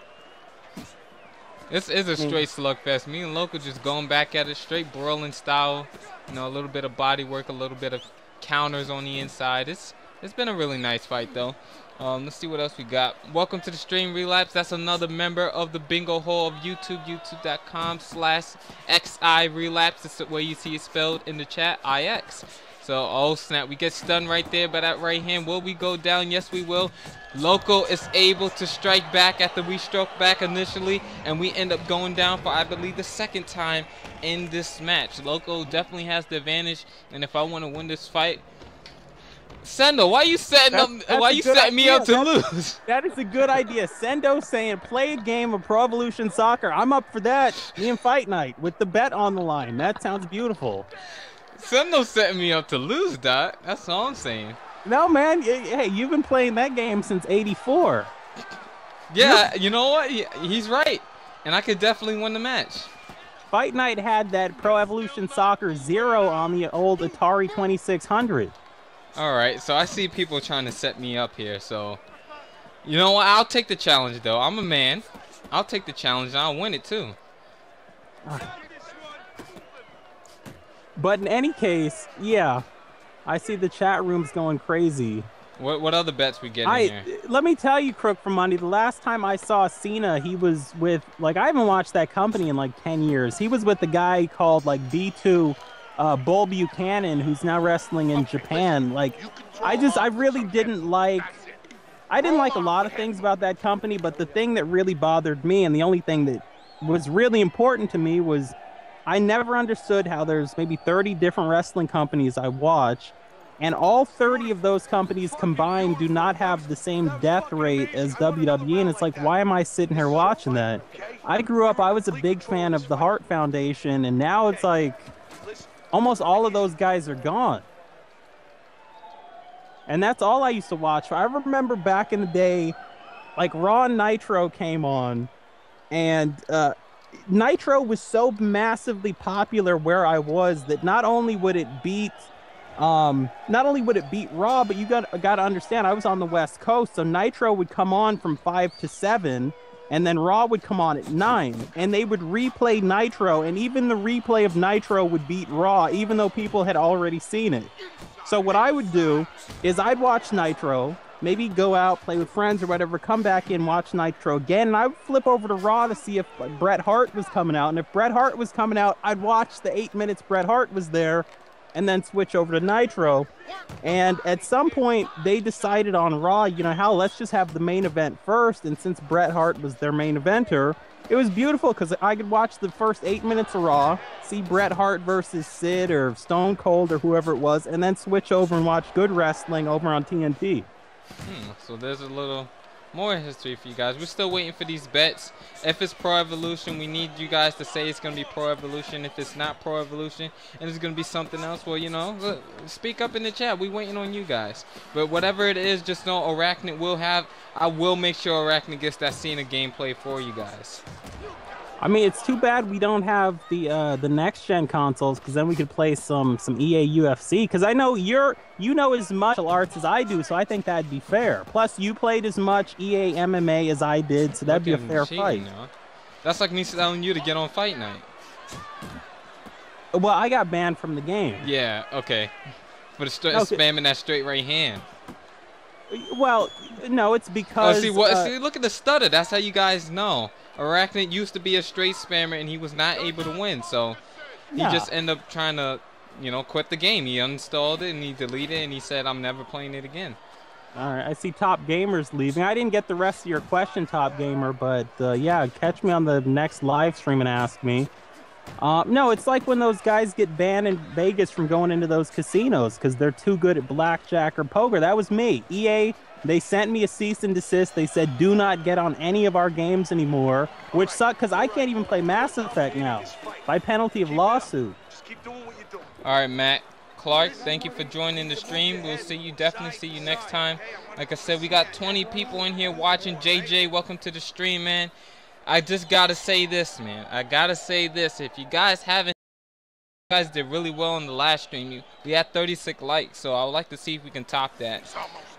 This is a straight slugfest. Me and Local just going back at it, straight brawling style. You know, a little bit of body work, a little bit of counters on the inside. It's been a really nice fight though. Let's see what else we got. Welcome to the stream Relapse. That's another member of the bingo hall of YouTube, youtube.com/XI Relapse. That's the way you see it spelled in the chat, IX. So, oh snap, we get stunned right there by that right hand. Will we go down? Yes, we will. Loco is able to strike back after we struck back initially, and we end up going down for, I believe, the second time in this match. Loco definitely has the advantage, and if I want to win this fight, Sendo, why you setting me up to lose? That is a good idea. Sendo saying play a game of Pro Evolution Soccer. I'm up for that. Me and Fight Night with the bet on the line. That sounds beautiful. Sendo setting me up to lose, Doc. That's all I'm saying. No, man. Hey, you've been playing that game since '84. Yeah, you know what? He's right. And I could definitely win the match. Fight Night had that Pro Evolution Soccer 0 on the old Atari 2600. All right, so I see people trying to set me up here. So, you know what? I'll take the challenge, though. I'm a man. I'll take the challenge, and I'll win it, too. But in any case, yeah, I see the chat rooms going crazy. What other bets we get in here? Let me tell you, Crook from Monday, the last time I saw Cena, he was with, like, I haven't watched that company in, like, 10 years. He was with the guy called, like, B2 Bull Buchanan, who's now wrestling in Japan. Like, I really didn't like, I didn't like a lot of things about that company, but the thing that really bothered me, and the only thing that was really important to me, was I never understood how there's maybe 30 different wrestling companies I watch, and all 30 of those companies combined do not have the same death rate as WWE, and it's like, why am I sitting here watching that? I grew up, I was a big fan of the Hart Foundation, and now it's like almost all of those guys are gone. And that's all I used to watch. I remember back in the day, like Raw and Nitro came on, and Nitro was so massively popular where I was that not only would it beat Raw, but you got to understand, I was on the West Coast, so Nitro would come on from 5 to 7, and then Raw would come on at 9, and they would replay Nitro, and even the replay of Nitro would beat Raw, even though people had already seen it. So what I would do is I'd watch Nitro, maybe go out, play with friends or whatever, come back in, watch Nitro again, and I would flip over to Raw to see if Bret Hart was coming out, and if Bret Hart was coming out, I'd watch the 8 minutes Bret Hart was there, and then switch over to Nitro. And at some point, they decided on Raw, you know, hell, let's just have the main event first. And since Bret Hart was their main eventer, it was beautiful because I could watch the first 8 minutes of Raw, see Bret Hart versus Sid or Stone Cold or whoever it was, and then switch over and watch good wrestling over on TNT. So there's a little more history for you guys. We're still waiting for these bets. If it's Pro Evolution, we need you guys to say it's going to be Pro Evolution. If it's not Pro Evolution and it's going to be something else, well, you know, look, speak up in the chat. We're waiting on you guys. But whatever it is, just know Arachnid will have, I will make sure Arachnid gets that Cena gameplay for you guys. I mean, it's too bad we don't have the next gen consoles, because then we could play some EA UFC. Because I know you know as much arts as I do, so I think that'd be fair. Plus, you played as much EA MMA as I did, so that'd be a fair fight. You know? That's like me telling you to get on Fight Night. Well, I got banned from the game. Yeah, okay. For the spamming that straight right hand. Well, no, it's because... see, look at the stutter. That's how you guys know. Arachnid used to be a straight spammer, and he was not able to win, so he just ended up trying to, you know, quit the game. He uninstalled it, and he deleted it, and he said, I'm never playing it again. All right, I see Top Gamer's leaving. I didn't get the rest of your question, Top Gamer, but yeah, catch me on the next live stream and ask me. No, it's like when those guys get banned in Vegas from going into those casinos because they're too good at blackjack or poker. That was me. EA, they sent me a cease and desist. They said, do not get on any of our games anymore, which sucked because I can't even play Mass Effect now by penalty of lawsuit. Just keep doing what you're doing. All right, Matt. Clark. Thank you for joining the stream. We'll see you, definitely see you next time. Like I said, we got 20 people in here watching. JJ, welcome to the stream, man. I just gotta say this, man. I gotta say this. If you guys haven't, you guys did really well in the last stream. We had 36 likes, so I would like to see if we can top that.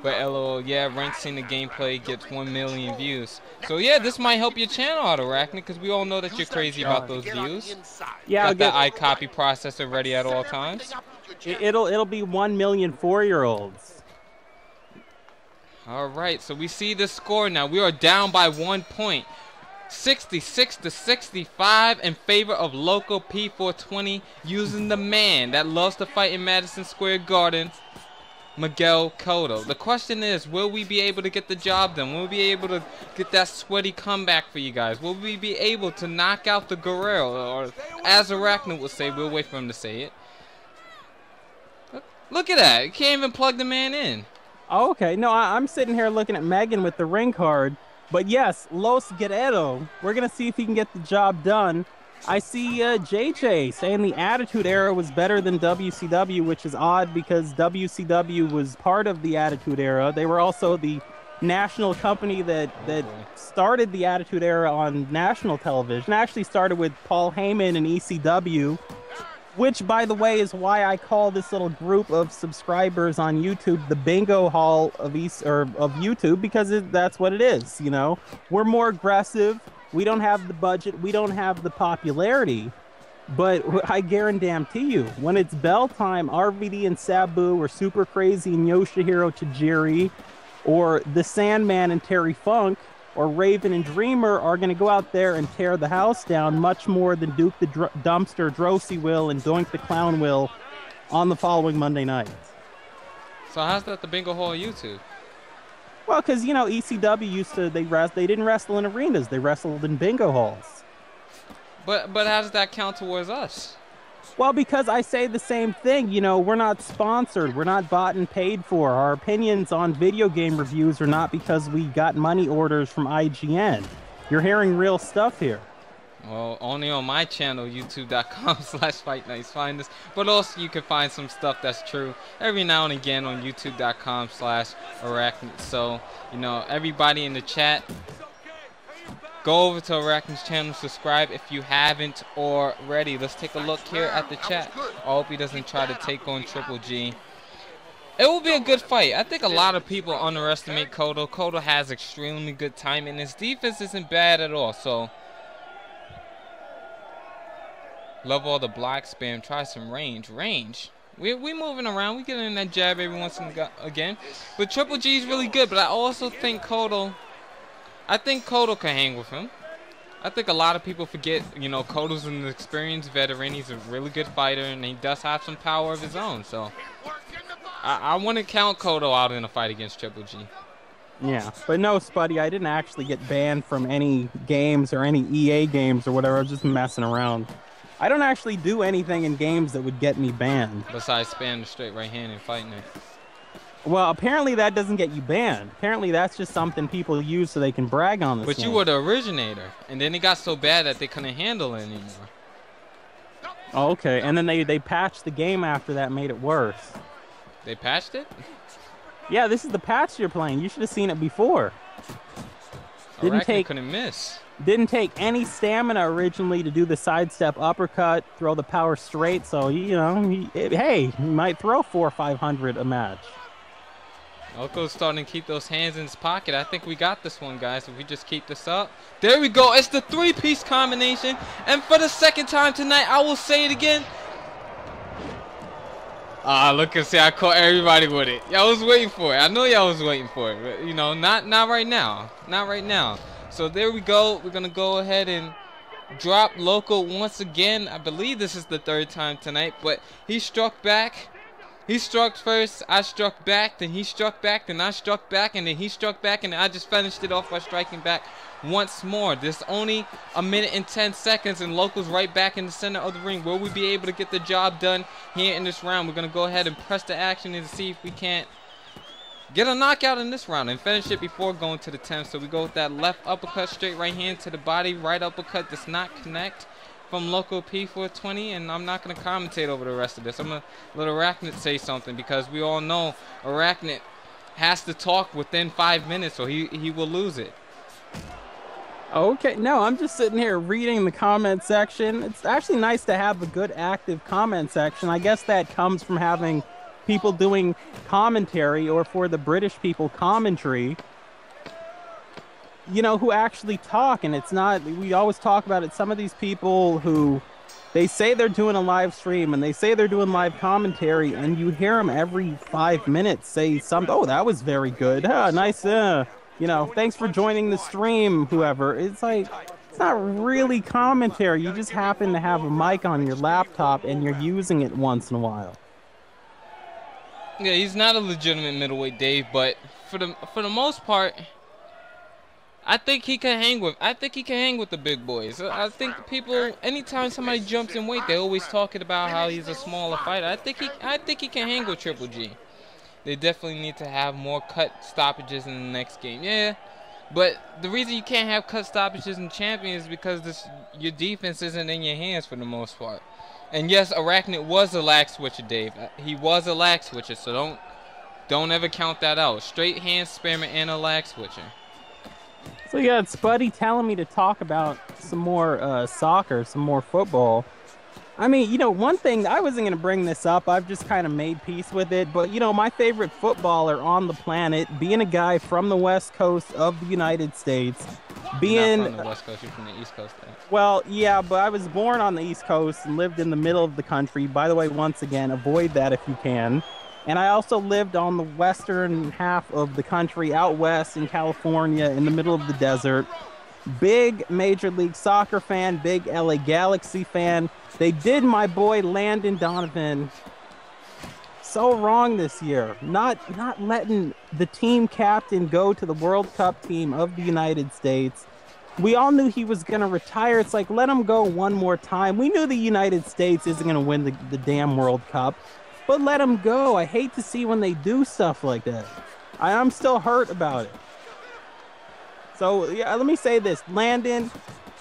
But LOL, yeah, Rank Seen the Gameplay gets 1 million views. So yeah, this might help your channel out, Arachnid, because we all know that you're crazy about those views. Yeah, got that iCopy processor ready at all times. It'll be 1 million 4-year-olds. All right, so we see the score now. We are down by 1 point. 66 to 65 in favor of local P420 using the man that loves to fight in Madison Square Garden, Miguel Cotto. The question is, will we be able to get the job done? Will we be able to get that sweaty comeback for you guys? Will we be able to knock out the Guerrero? Or as Arachnid would say, we'll wait for him to say it. Look at that. You can't even plug the man in. Oh, okay. No, I'm sitting here looking at Megan with the ring card. But yes, Los Guerrero. We're going to see if he can get the job done. I see JJ saying the Attitude Era was better than WCW, which is odd because WCW was part of the Attitude Era. They were also the national company that started the Attitude Era on national television. Actually started with Paul Heyman and ECW, which, by the way, is why I call this little group of subscribers on YouTube the Bingo Hall of YouTube, because that's what it is. You know, we're more aggressive. We don't have the budget. We don't have the popularity. But I guarantee you, when it's bell time, RVD and Sabu, or Super Crazy and Yoshihiro Tajiri, or the Sandman and Terry Funk, or Raven and Dreamer are going to go out there and tear the house down much more than Duke the Dumpster, Drosy will, and Doink the Clown will on the following Monday night. So how's that the Bingo Hall YouTube? Well, because, you know, ECW used to, they didn't wrestle in arenas. They wrestled in bingo halls. But how does that count towards us? Well, because I say the same thing. You know, we're not sponsored. We're not bought and paid for. Our opinions on video game reviews are not because we got money orders from IGN. You're hearing real stuff here. Well, only on my channel, youtube.com/FightNightsFinest. But also you can find some stuff that's true every now and again on youtube.com/Arachnid. So, you know, everybody in the chat, go over to Arachnid's channel, subscribe if you haven't already. Let's take a look here at the chat. I hope he doesn't try to take on Triple G. It will be a good fight. I think a lot of people underestimate Cotto. Cotto has extremely good timing. His defense isn't bad at all. So, love all the block spam. Try some range. We moving around. We get in that jab every once and again. But Triple G is really good. But I also think Cotto can hang with him. I think a lot of people forget, you know, Cotto's an experienced veteran. He's a really good fighter, and he does have some power of his own. So I wouldn't count Cotto out in a fight against Triple G. Yeah, but no, Spuddy, I didn't actually get banned from any games or any EA games or whatever. I was just messing around. I don't actually do anything in games that would get me banned. Besides spam the straight right hand in Fight Night. Well, apparently that doesn't get you banned. Apparently that's just something people use so they can brag on this. But you were the originator, and then it got so bad that they couldn't handle it anymore. Oh, okay, and then they patched the game after that, made it worse. They patched it? Yeah, this is the patch you're playing. You should have seen it before. Couldn't miss. Didn't take any stamina originally to do the sidestep uppercut, throw the power straight. So, you know, he might throw 400 or 500 a match. Elko's starting to keep those hands in his pocket. I think we got this one, guys. If we just keep this up. There we go. It's the three-piece combination. And for the second time tonight, I will say it again. Look and see, I caught everybody with it. Y'all was waiting for it. I know y'all was waiting for it. But, you know, not right now. Not right now. So there we go. We're going to go ahead and drop Loco once again. I believe this is the third time tonight. But he struck back. He struck first, I struck back, then he struck back, then I struck back, and then he struck back, and I just finished it off by striking back once more. There's only a minute and 10 seconds, and Loco's right back in the center of the ring. Will we be able to get the job done here in this round? We're going to go ahead and press the action and see if we can't get a knockout in this round and finish it before going to the 10th. So we go with that left uppercut, straight right hand to the body, right uppercut does not connect. from Local P420, and I'm not going to commentate over the rest of this. I'm going to let Arachnid say something, because we all know Arachnid has to talk within 5 minutes or he will lose it. Okay, no, I'm just sitting here reading the comment section. It's actually nice to have a good active comment section. I guess that comes from having people doing commentary, or for the British people, commentary, you know, who actually talk. And it's not, we always talk about it, some of these people who, they say they're doing a live stream and they say they're doing live commentary, and you hear them every 5 minutes say something, oh, that was very good, nice, you know, thanks for joining the stream, whoever. It's like, it's not really commentary. You just happen to have a mic on your laptop and you're using it once in a while. Yeah, he's not a legitimate middleweight, Dave, but for the most part, I think he can hang with the big boys. I think people, anytime somebody jumps in weight, they're always talking about how he's a smaller fighter. I think he can hang with Triple G. They definitely need to have more cut stoppages in the next game. Yeah, but the reason you can't have cut stoppages in Champion is because your defense isn't in your hands for the most part. And yes, Arachnid was a lag switcher, Dave. He was a lag switcher, so don't ever count that out. Straight hand spammer and a lag switcher. So yeah, it's Buddy telling me to talk about some more soccer, some more football. I mean, you know, one thing, I wasn't going to bring this up, I've just kind of made peace with it, but, you know, my favorite footballer on the planet, being a guy from the West Coast of the United States, being... Not from the West Coast, you're from the East Coast. Then. Well, yeah, but I was born on the East Coast and lived in the middle of the country. By the way, once again, avoid that if you can. And I also lived on the western half of the country, out west in California, in the middle of the desert. Big Major League Soccer fan, big LA Galaxy fan. They did my boy Landon Donovan so wrong this year. Not letting the team captain go to the World Cup team of the United States. We all knew he was going to retire. It's like, let him go one more time. We knew the United States isn't going to win the damn World Cup, but let him go. I hate to see when they do stuff like that. I'm still hurt about it. So, yeah, let me say this. Landon,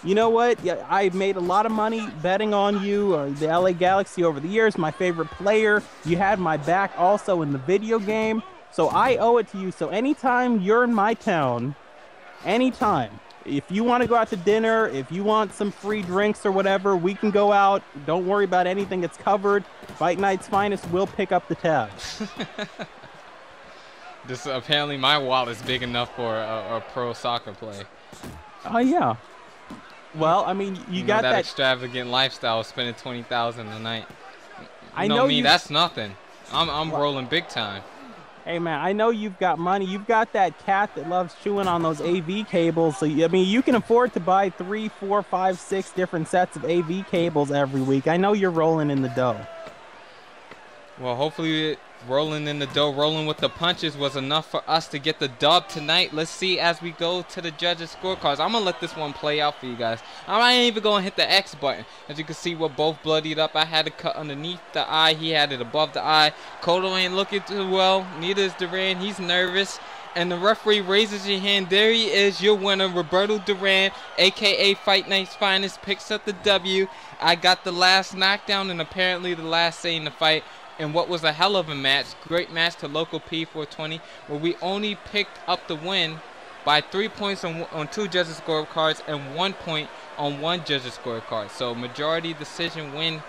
you know what? Yeah, I've made a lot of money betting on you, the LA Galaxy, over the years. My favorite player. You had my back also in the video game. So I owe it to you. So anytime you're in my town, anytime, if you want to go out to dinner, if you want some free drinks or whatever, we can go out. Don't worry about anything. It's covered. Fight Night's Finest will pick up the tab. This apparently my wallet's big enough for a pro soccer play. Oh, yeah. Well, I mean, you got that extravagant lifestyle, spending $20,000 a night. I know me, that's nothing. I'm rolling big time. Hey man, I know you've got money. You've got that cat that loves chewing on those AV cables. So I mean, you can afford to buy 3, 4, 5, 6 different sets of AV cables every week. I know you're rolling in the dough. Well, hopefully rolling in the dough, rolling with the punches was enough for us to get the dub tonight. Let's see as we go to the judges' scorecards. I'm going to let this one play out for you guys. I ain't even going to hit the X button. As you can see, we're both bloodied up. I had to cut underneath the eye. He had it above the eye. Cotto ain't looking too well. Neither is Duran. He's nervous. And the referee raises your hand. There he is, your winner, Roberto Duran, a.k.a. Fight Night's Finest, picks up the W. I got the last knockdown and apparently the last say in the fight. And what was a hell of a match, great match to Local P420, where we only picked up the win by 3 points on 2 judges' scorecards and 1 point on 1 judge's scorecard. So majority decision win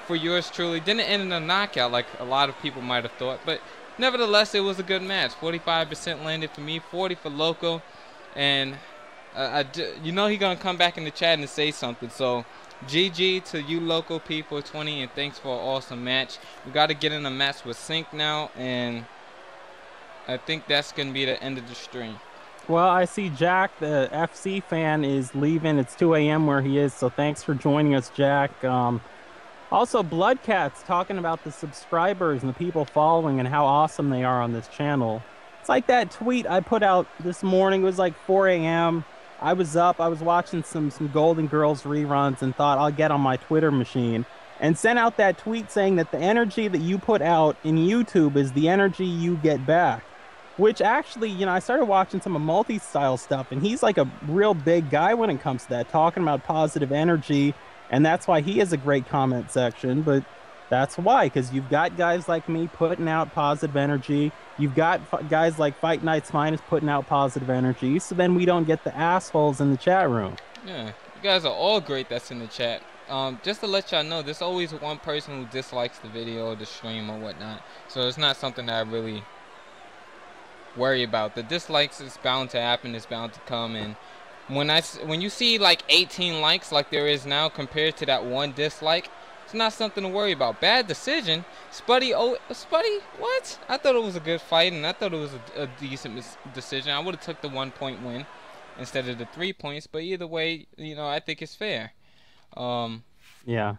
for yours truly. Didn't end in a knockout like a lot of people might have thought, but nevertheless, it was a good match. 45% landed for me, 40 for Loco, and you know he's gonna come back in the chat and say something. So GG to you, Local P420, and thanks for an awesome match. We got to get in a match with Sync now, and I think that's going to be the end of the stream. Well, I see Jack, the FC fan, is leaving. It's 2 a.m. where he is, so thanks for joining us, Jack. Also, Bloodcats talking about the subscribers and the people following and how awesome they are on this channel. It's like that tweet I put out this morning. It was like 4 a.m. I was up, I was watching some Golden Girls reruns and thought I'll get on my Twitter machine and sent out that tweet saying that the energy that you put out in YouTube is the energy you get back. Which actually, you know, I started watching some of Multi-Style stuff, and he's like a real big guy when it comes to that, talking about positive energy And that's why he has a great comment section. But that's why, because you've got guys like me putting out positive energy. You've got guys like Fight Nights Finest putting out positive energy. So then we don't get the assholes in the chat room. Yeah, you guys are all great that's in the chat. Just to let y'all know, there's always one person who dislikes the video or the stream or whatnot. So it's not something that I really worry about. The dislikes is bound to happen, it's bound to come. And when you see like 18 likes like there is now compared to that one dislike, it's not something to worry about. Bad decision. Spuddy, what? I thought it was a good fight, and I thought it was a decent decision. I would have took the 1-point win instead of the 3 points, but either way, you know, I think it's fair. Yeah.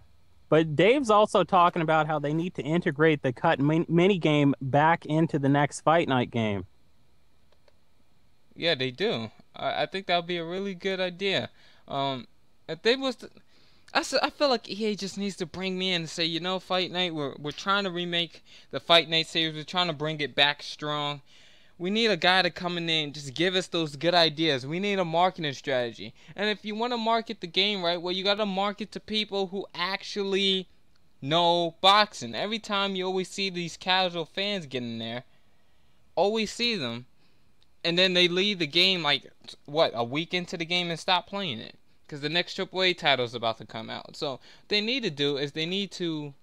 But Dave's also talking about how they need to integrate the cut mini game back into the next Fight Night game. Yeah, they do. I think that would be a really good idea. If they was to, I feel like EA just needs to bring me in and say, you know, Fight Night, we're trying to remake the Fight Night series. We're trying to bring it back strong. We need a guy to come in there and just give us those good ideas. We need a marketing strategy. And if you want to market the game right, well, you got to market to people who actually know boxing. Every time you always see these casual fans get in there, always see them, and then they leave the game like, what, a week into the game and stop playing it. Because the next AAA title is about to come out. So what they need to do is they need to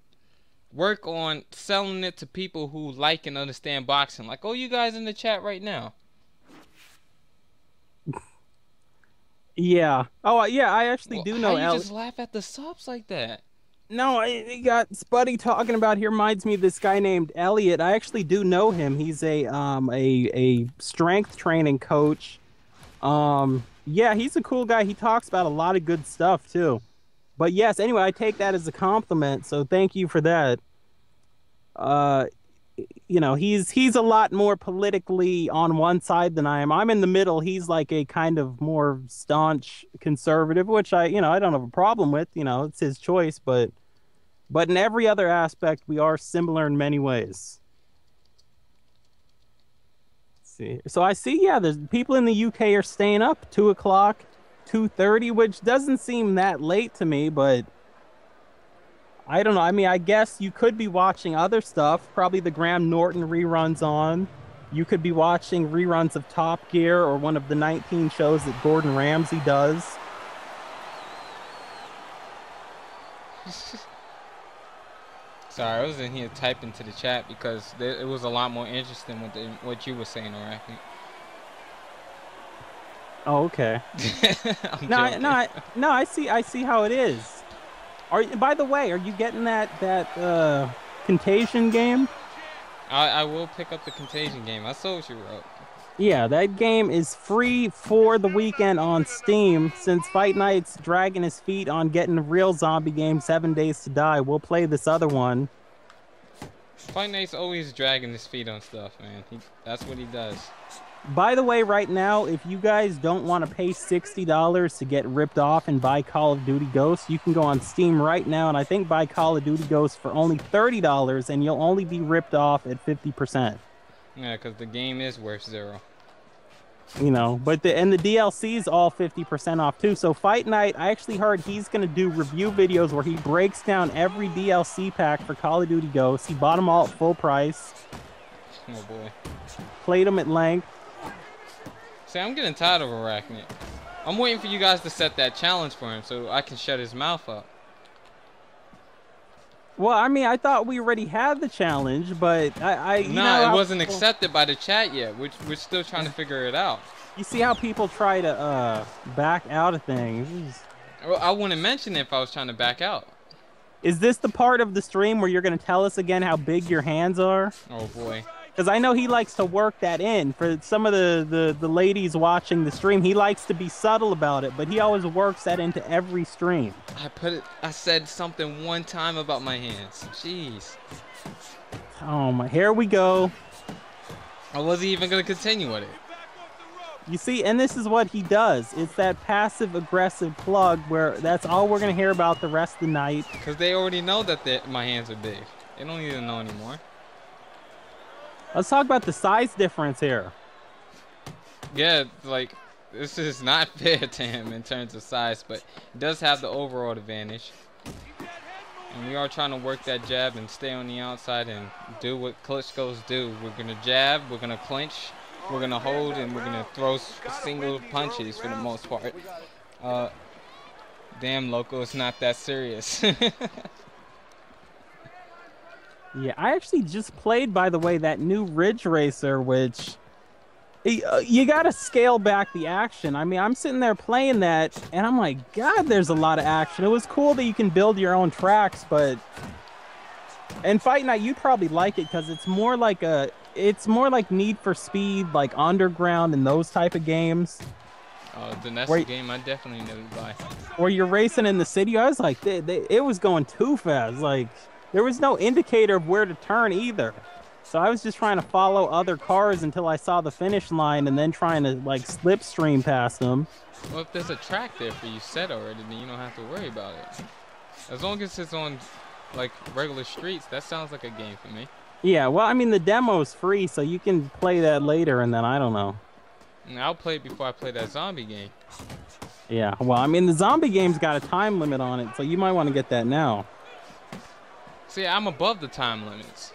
work on selling it to people who like and understand boxing. Like, oh, you guys in the chat right now. Yeah. Oh, yeah, I actually do know. How you just laugh at the subs like that? No, I got Spuddy talking about here. Reminds me of this guy named Elliot. I actually do know him. He's a strength training coach. Yeah, he's a cool guy. He talks about a lot of good stuff too. But yes, anyway, I take that as a compliment. So thank you for that. You know, he's a lot more politically on one side than I am. I'm in the middle. He's like a kind of more staunch conservative, which I don't have a problem with. You know, it's his choice, but in every other aspect, we are similar in many ways. Let's see. So I see, yeah, there's people in the UK are staying up 2 o'clock, 2:30, which doesn't seem that late to me, but I don't know. I mean, I guess you could be watching other stuff. Probably the Graham Norton reruns on. You could be watching reruns of Top Gear or one of the 19 shows that Gordon Ramsay does. Sorry, I was in here typing to the chat because it was a lot more interesting what you were saying, R.I.P. Oh, okay. No, I see how it is. By the way, are you getting that Contagion game? I will pick up the Contagion game. I saw what you wrote. Yeah, that game is free for the weekend on Steam. Since Fight Night's dragging his feet on getting a real zombie game, 7 Days to Die, we'll play this other one. Fight Night's always dragging his feet on stuff, man. That's what he does. By the way, right now, if you guys don't want to pay $60 to get ripped off and buy Call of Duty Ghosts, you can go on Steam right now and I think buy Call of Duty Ghosts for only $30 and you'll only be ripped off at 50%. Yeah, because the game is worth $0. You know, but the DLC is all 50% off too. So Fight Night, I actually heard he's going to do review videos where he breaks down every DLC pack for Call of Duty Ghosts. He bought them all at full price. Oh boy. Played them at length. See, I'm getting tired of Arachnid. I'm waiting for you guys to set that challenge for him so I can shut his mouth up. Well, I mean, I thought we already had the challenge, but it wasn't accepted by the chat yet. We're still trying to figure it out. You see how people try to back out of things. Well, I wouldn't mention it if I was trying to back out. Is this the part of the stream where you're going to tell us again how big your hands are? Oh, boy. Because I know he likes to work that in. For some of the ladies watching the stream, he likes to be subtle about it, but he always works that into every stream. I said something one time about my hands. Jeez. Oh my, here we go. I wasn't even going to continue with it. You see, and this is what he does. It's that passive-aggressive plug where that's all we're going to hear about the rest of the night. Because they already know that my hands are big. They don't need to know anymore. Let's talk about the size difference here. Yeah, like, This is not fair to him in terms of size, but he does have the overall advantage. And we are trying to work that jab and stay on the outside and do what Klitschko's do. We're going to jab, we're going to clinch, we're going to hold, and we're going to throw single punches for the most part. Damn, Loco, it's not that serious. Yeah, I actually just played, by the way, that new Ridge Racer, which you got to scale back the action. I mean, I'm sitting there playing that, and I'm like, God, there's a lot of action. It was cool that you can build your own tracks, but and Fight Night, you'd probably like it because it's more like Need for Speed, like Underground and those type of games. The next game I definitely never buy. Where you're racing in the city, I was like, it was going too fast. Like, there was no indicator of where to turn either. So I was just trying to follow other cars until I saw the finish line and then trying to, like, slipstream past them. Well, if there's a track there for you set already, then you don't have to worry about it. As long as it's on, like, regular streets, that sounds like a game for me. Yeah, well, I mean, the demo's free, so you can play that later, and then I don't know. And I'll play it before I play that zombie game. Yeah, well, I mean, the zombie game's got a time limit on it, so you might want to get that now. See, I'm above the time limits.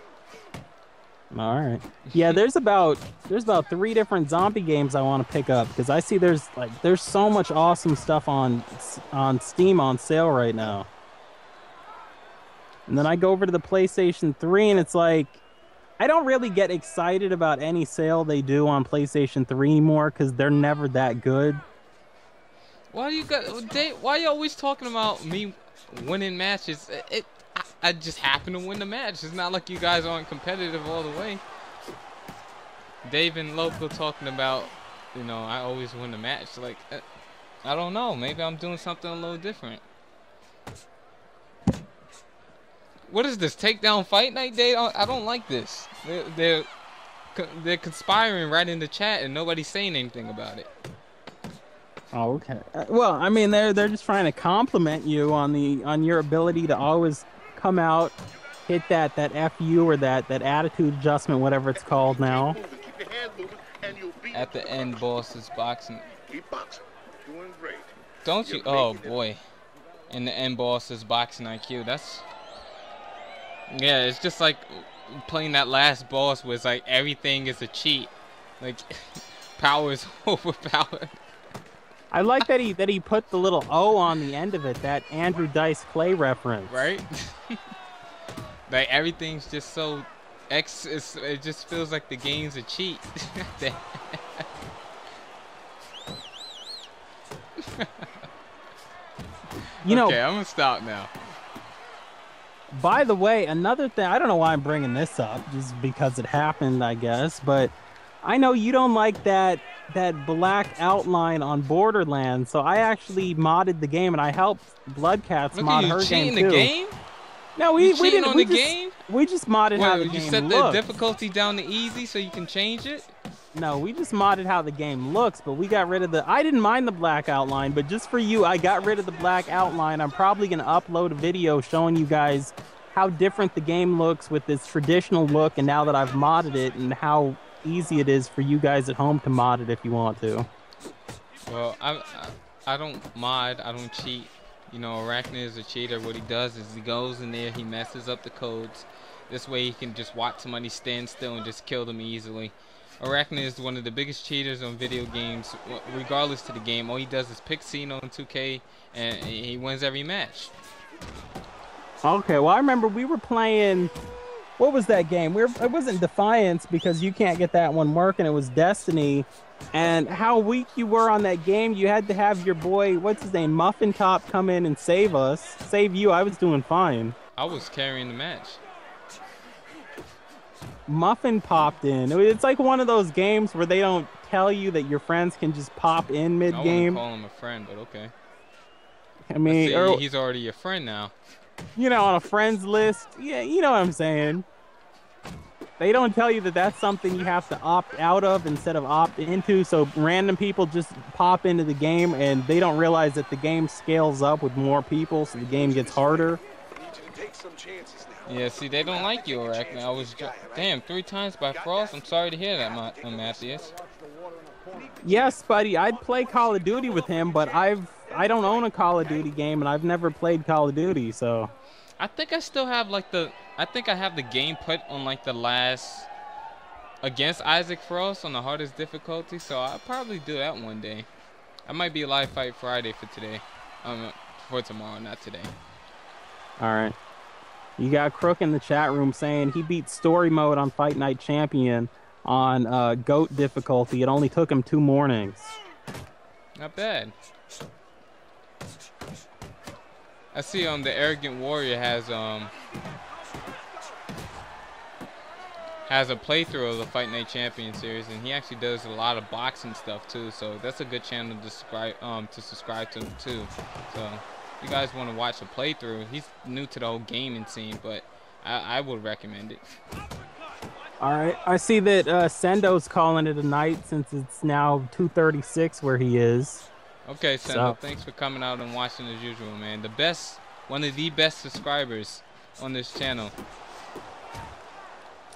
All right. Yeah, there's about 3 different zombie games I want to pick up because I see there's so much awesome stuff on Steam on sale right now. And then I go over to the PlayStation 3 and it's like I don't really get excited about any sale they do on PlayStation 3 anymore because they're never that good. Why are you always talking about me winning matches? I just happen to win the match. It's not like you guys aren't competitive all the way. Dave and Loco talking about, you know, I always win the match. Like, I don't know. Maybe I'm doing something a little different. What is this? Takedown Fight Night Day? I don't like this. They're conspiring right in the chat and nobody's saying anything about it. Oh, okay. Well, I mean, they're just trying to compliment you on your ability to always come out, hit that FU or that attitude adjustment, whatever it's called now. At the end, boss is boxing. Keep boxing. Doing great. Don't you? Oh boy. And the end boss is boxing IQ. That's. Yeah, it's just like playing that last boss where it's like everything is a cheat. Like power is overpowered. I like that he put the little O on the end of it, that Andrew Dice Clay reference. Right? Like everything's just so it just feels like the game's a cheat. You know, okay, I'm gonna stop now. By the way, another thing, I don't know why I'm bringing this up, just because it happened, I guess, but I know you don't like that black outline on Borderlands, so I actually modded the game and I helped Bloodcats mod her game too. The game? No, we didn't. On the game? We just modded how the game looks. You set the difficulty down to easy so you can change it? No, we just modded how the game looks, but we got rid of I didn't mind the black outline, but just for you, I got rid of the black outline. I'm probably going to upload a video showing you guys how different the game looks with this traditional look, and now that I've modded it, and how easy it is for you guys at home to mod it if you want to. Well, I don't mod, I don't cheat. You know, Arachnid is a cheater. What he does is he goes in there, he messes up the codes. This way he can just watch somebody stand still and just kill them easily. Arachnid is one of the biggest cheaters on video games, regardless to the game. All he does is pick Cino in 2K, and he wins every match. Okay, well, I remember we were playing... What was that game? It wasn't Defiance because you can't get that one working. It was Destiny. And how weak you were on that game, you had to have your boy, what's his name, Muffin Top, come in and save us. Save you. I was doing fine. I was carrying the match. Muffin popped in. It's like one of those games where they don't tell you that your friends can just pop in mid-game. I wouldn't call him a friend, but okay. I mean, he's already your friend now. You know, on a friends list. Yeah, you know what I'm saying. They don't tell you that that's something you have to opt out of instead of opt into, so random people just pop into the game and they don't realize that the game scales up with more people, so the game gets harder. Yeah, see, they don't like you, Arachnid. I was damn 3 times by Frost. I'm sorry to hear that, Matthias. Yes, buddy, I'd play Call of Duty with him, but I don't own a Call of Duty game, and I've never played Call of Duty, so. I think I still have like I think I have the game put on like the last against Isaac Frost on the hardest difficulty, so I'll probably do that one day. I might be Live Fight Friday for today. For tomorrow, not today. All right. You got Crook in the chat room saying he beat story mode on Fight Night Champion on GOAT difficulty. It only took him 2 mornings. Not bad. I see the Arrogant Warrior has a playthrough of the Fight Night Champion series, and he actually does a lot of boxing stuff too. So that's a good channel to subscribe to too. So if you guys want to watch a playthrough, he's new to the whole gaming scene, but I would recommend it. All right, I see that Sendo's calling it a night since it's now 2:36 where he is. Okay, Sendo, thanks for coming out and watching as usual, man. One of the best subscribers on this channel.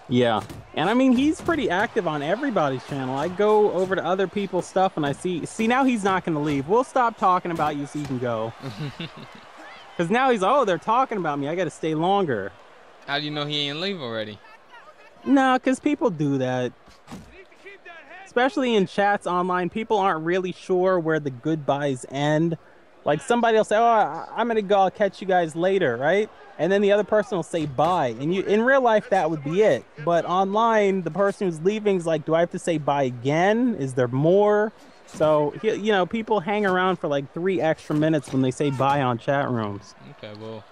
Yeah, and I mean, he's pretty active on everybody's channel. I go over to other people's stuff and I see now he's not going to leave. We'll stop talking about you so you can go. Because now he's, oh, they're talking about me. I got to stay longer. How do you know he ain't leave already? No, because people do that. Especially in chats online, people aren't really sure where the goodbyes end. Like somebody will say, oh, I'm going to go, I'll catch you guys later, right? And then the other person will say bye. And in real life, that would be it. But online, the person who's leaving is like, do I have to say bye again? Is there more? So, you know, people hang around for like 3 extra minutes when they say bye on chat rooms. Okay, well,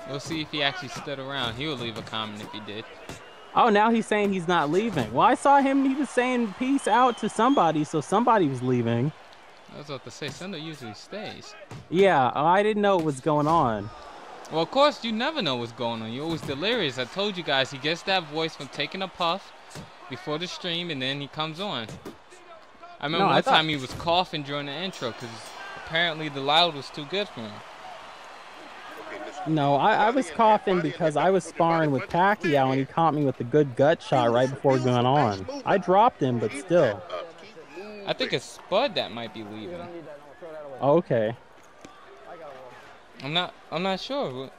we'll see if he actually stood around. He would leave a comment if he did. Oh, now he's saying he's not leaving. Well, I saw him, he was saying peace out to somebody, so somebody was leaving. I was about to say, Sendo usually stays. Yeah, I didn't know what was going on. Well, of course, you never know what's going on. You're always delirious. I told you guys, he gets that voice from taking a puff before the stream, and then he comes on. I remember one time he was coughing during the intro because apparently the loud was too good for him. No, I was coughing because I was sparring with Pacquiao, and he caught me with a good gut shot right before going on. I dropped him, but still. I think it's Spud that might be leaving. Okay. I'm not sure.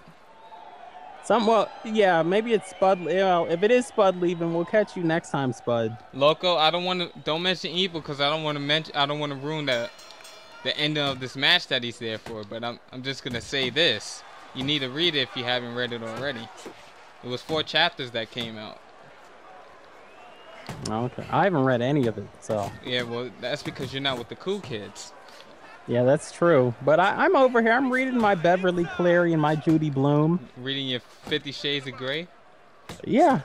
Well, yeah, maybe it's Spud. Well, if it is Spud leaving, we'll catch you next time, Spud. Loco, don't mention Evil because I don't want to ruin the ending of this match that he's there for. But I'm just gonna say this: you need to read it if you haven't read it already. It was 4 chapters that came out. Okay, I haven't read any of it, so. Yeah, well, that's because you're not with the cool kids. Yeah, that's true. But I'm over here. I'm reading my Beverly Cleary and my Judy Blume. Reading your 50 Shades of Grey? Yeah.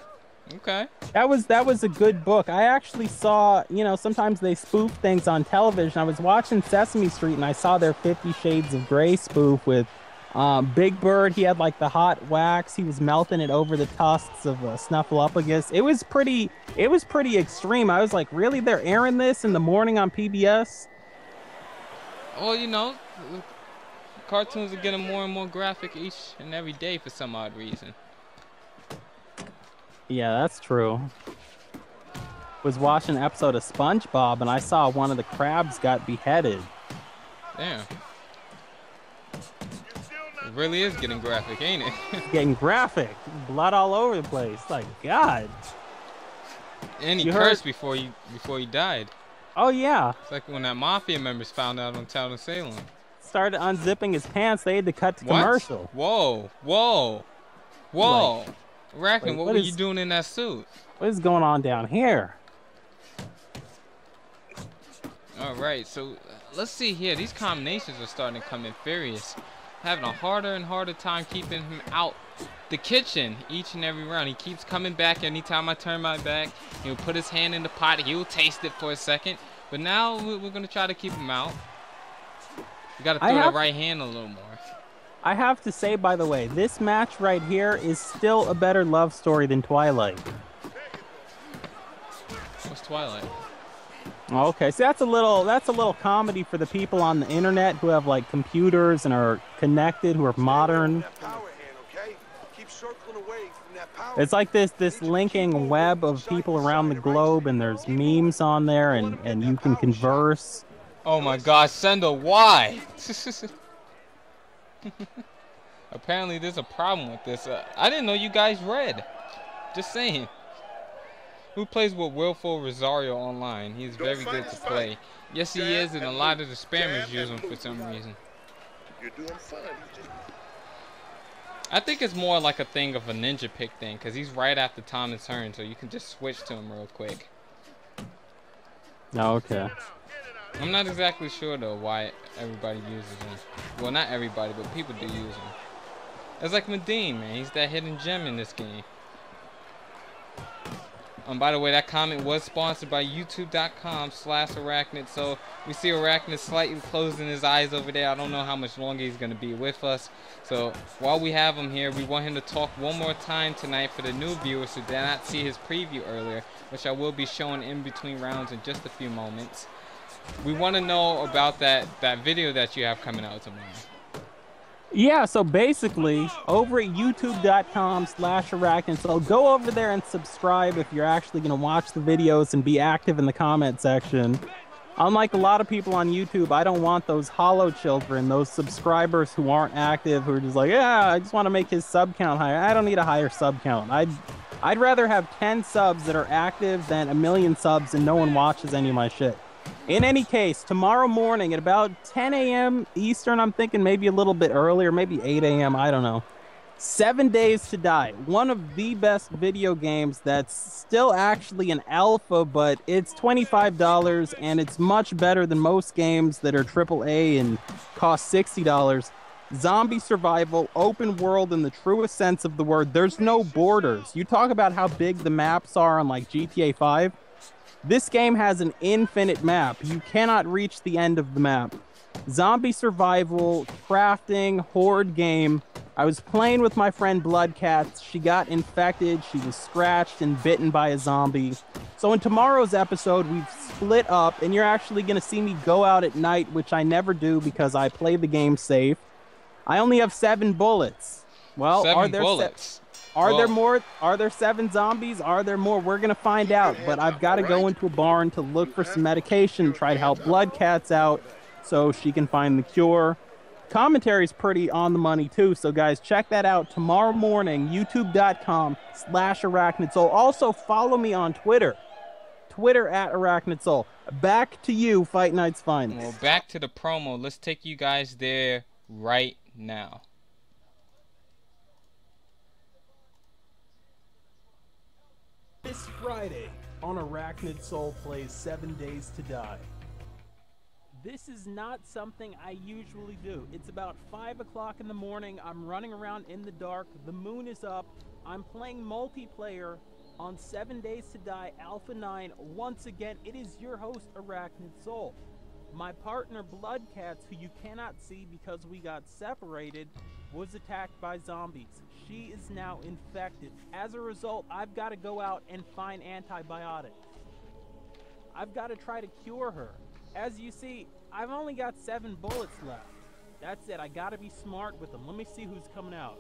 Okay. That was a good book. I actually saw, you know, sometimes they spoof things on television. I was watching Sesame Street and I saw their 50 Shades of Grey spoof with Big Bird. He had like the hot wax. He was melting it over the tusks of Snuffleupagus. It was pretty extreme. I was like, really? They're airing this in the morning on PBS? Well, you know, cartoons are getting more and more graphic each and every day for some odd reason. Yeah, that's true. Was watching an episode of SpongeBob and I saw one of the crabs got beheaded. Damn. It really is getting graphic, ain't it? Getting graphic. Blood all over the place. Like, God. And he cursed before he died. Oh, yeah. It's like when that Mafia members found out on Town of Salem. Started unzipping his pants. They had to cut to commercial. Whoa. Whoa. Whoa. Like, Arachne, what were you doing in that suit? What is going on down here? All right, so let's see here. These combinations are starting to come in furious. Having a harder and harder time keeping him out the kitchen each and every round. He keeps coming back. Anytime I turn my back, he'll put his hand in the pot. He'll taste it for a second. But now we're going to try to keep him out. You got to throw that right hand a little more. I have to say, by the way, this match right here is still a better love story than Twilight. What's Twilight? Okay, so that's a little comedy for the people on the internet who have like computers and are connected, who are modern. It's like this linking web of people around the globe, and there's memes on there, and you can converse. Oh my gosh, Sender, why? Apparently there's a problem with this. I didn't know you guys read. Just saying. Who plays with Willful Rosario online? He's very good to play. Yes, he is, and a lot of the spammers use him for some reason. You're doing fine. I think it's more like a thing of a ninja pick thing, because he's right after Thomas Hearn, so you can just switch to him real quick. Oh, okay. I'm not exactly sure, though, why everybody uses him. Well, not everybody, but people do use him. It's like Madden, man. He's that hidden gem in this game. By the way, that comment was sponsored by youtube.com/Arachnid. So we see Arachnid slightly closing his eyes over there. I don't know how much longer he's going to be with us. So while we have him here, we want him to talk one more time tonight for the new viewers who did not see his preview earlier, which I will be showing in between rounds in just a few moments. We want to know about that video that you have coming out tomorrow. Yeah, so basically, over at youtube.com/Arachnid, so go over there and subscribe if you're actually going to watch the videos and be active in the comment section. Unlike a lot of people on YouTube, I don't want those hollow children, those subscribers who aren't active, who are just like, yeah, I just want to make his sub count higher. I don't need a higher sub count. I'd rather have 10 subs that are active than 1 million subs and no one watches any of my shit. In any case, tomorrow morning at about 10 a.m. Eastern, I'm thinking maybe a little bit earlier, maybe 8 a.m., I don't know. 7 Days to Die, one of the best video games that's still actually an alpha, but it's $25 and it's much better than most games that are AAA and cost $60. Zombie survival, open world in the truest sense of the word. There's no borders. You talk about how big the maps are on like GTA 5. This game has an infinite map. You cannot reach the end of the map. Zombie survival, crafting, horde game. I was playing with my friend Bloodcats. She got infected. She was scratched and bitten by a zombie. So in tomorrow's episode, we've split up, and you're actually going to see me go out at night, which I never do because I play the game safe. I only have 7 bullets. Well, 7 bullets. Are there more? Are there 7 zombies? Are there more? We're going to find out. But I've got to go into a barn to look for some medication, try to help Bloodcats out so she can find the cure. Commentary's pretty on the money, too. So, guys, check that out tomorrow morning, youtube.com/ArachnidSoul. Also, follow me on Twitter. Twitter at ArachnidSoul. Back to you, Fight Night's Finest. Well, back to the promo. Let's take you guys there right now. This Friday on Arachnid Soul plays 7 Days to Die. This is not something I usually do. It's about 5 o'clock in the morning. I'm running around in the dark. The moon is up. I'm playing multiplayer on 7 Days to Die Alpha 9. Once again, it is your host, Arachnid Soul. My partner, Bloodcats, who you cannot see because we got separated, was attacked by zombies. She is now infected. As a result, I've got to go out and find antibiotics. I've got to try to cure her. As you see, I've only got 7 bullets left. That's it. I got to be smart with them. Let me see who's coming out.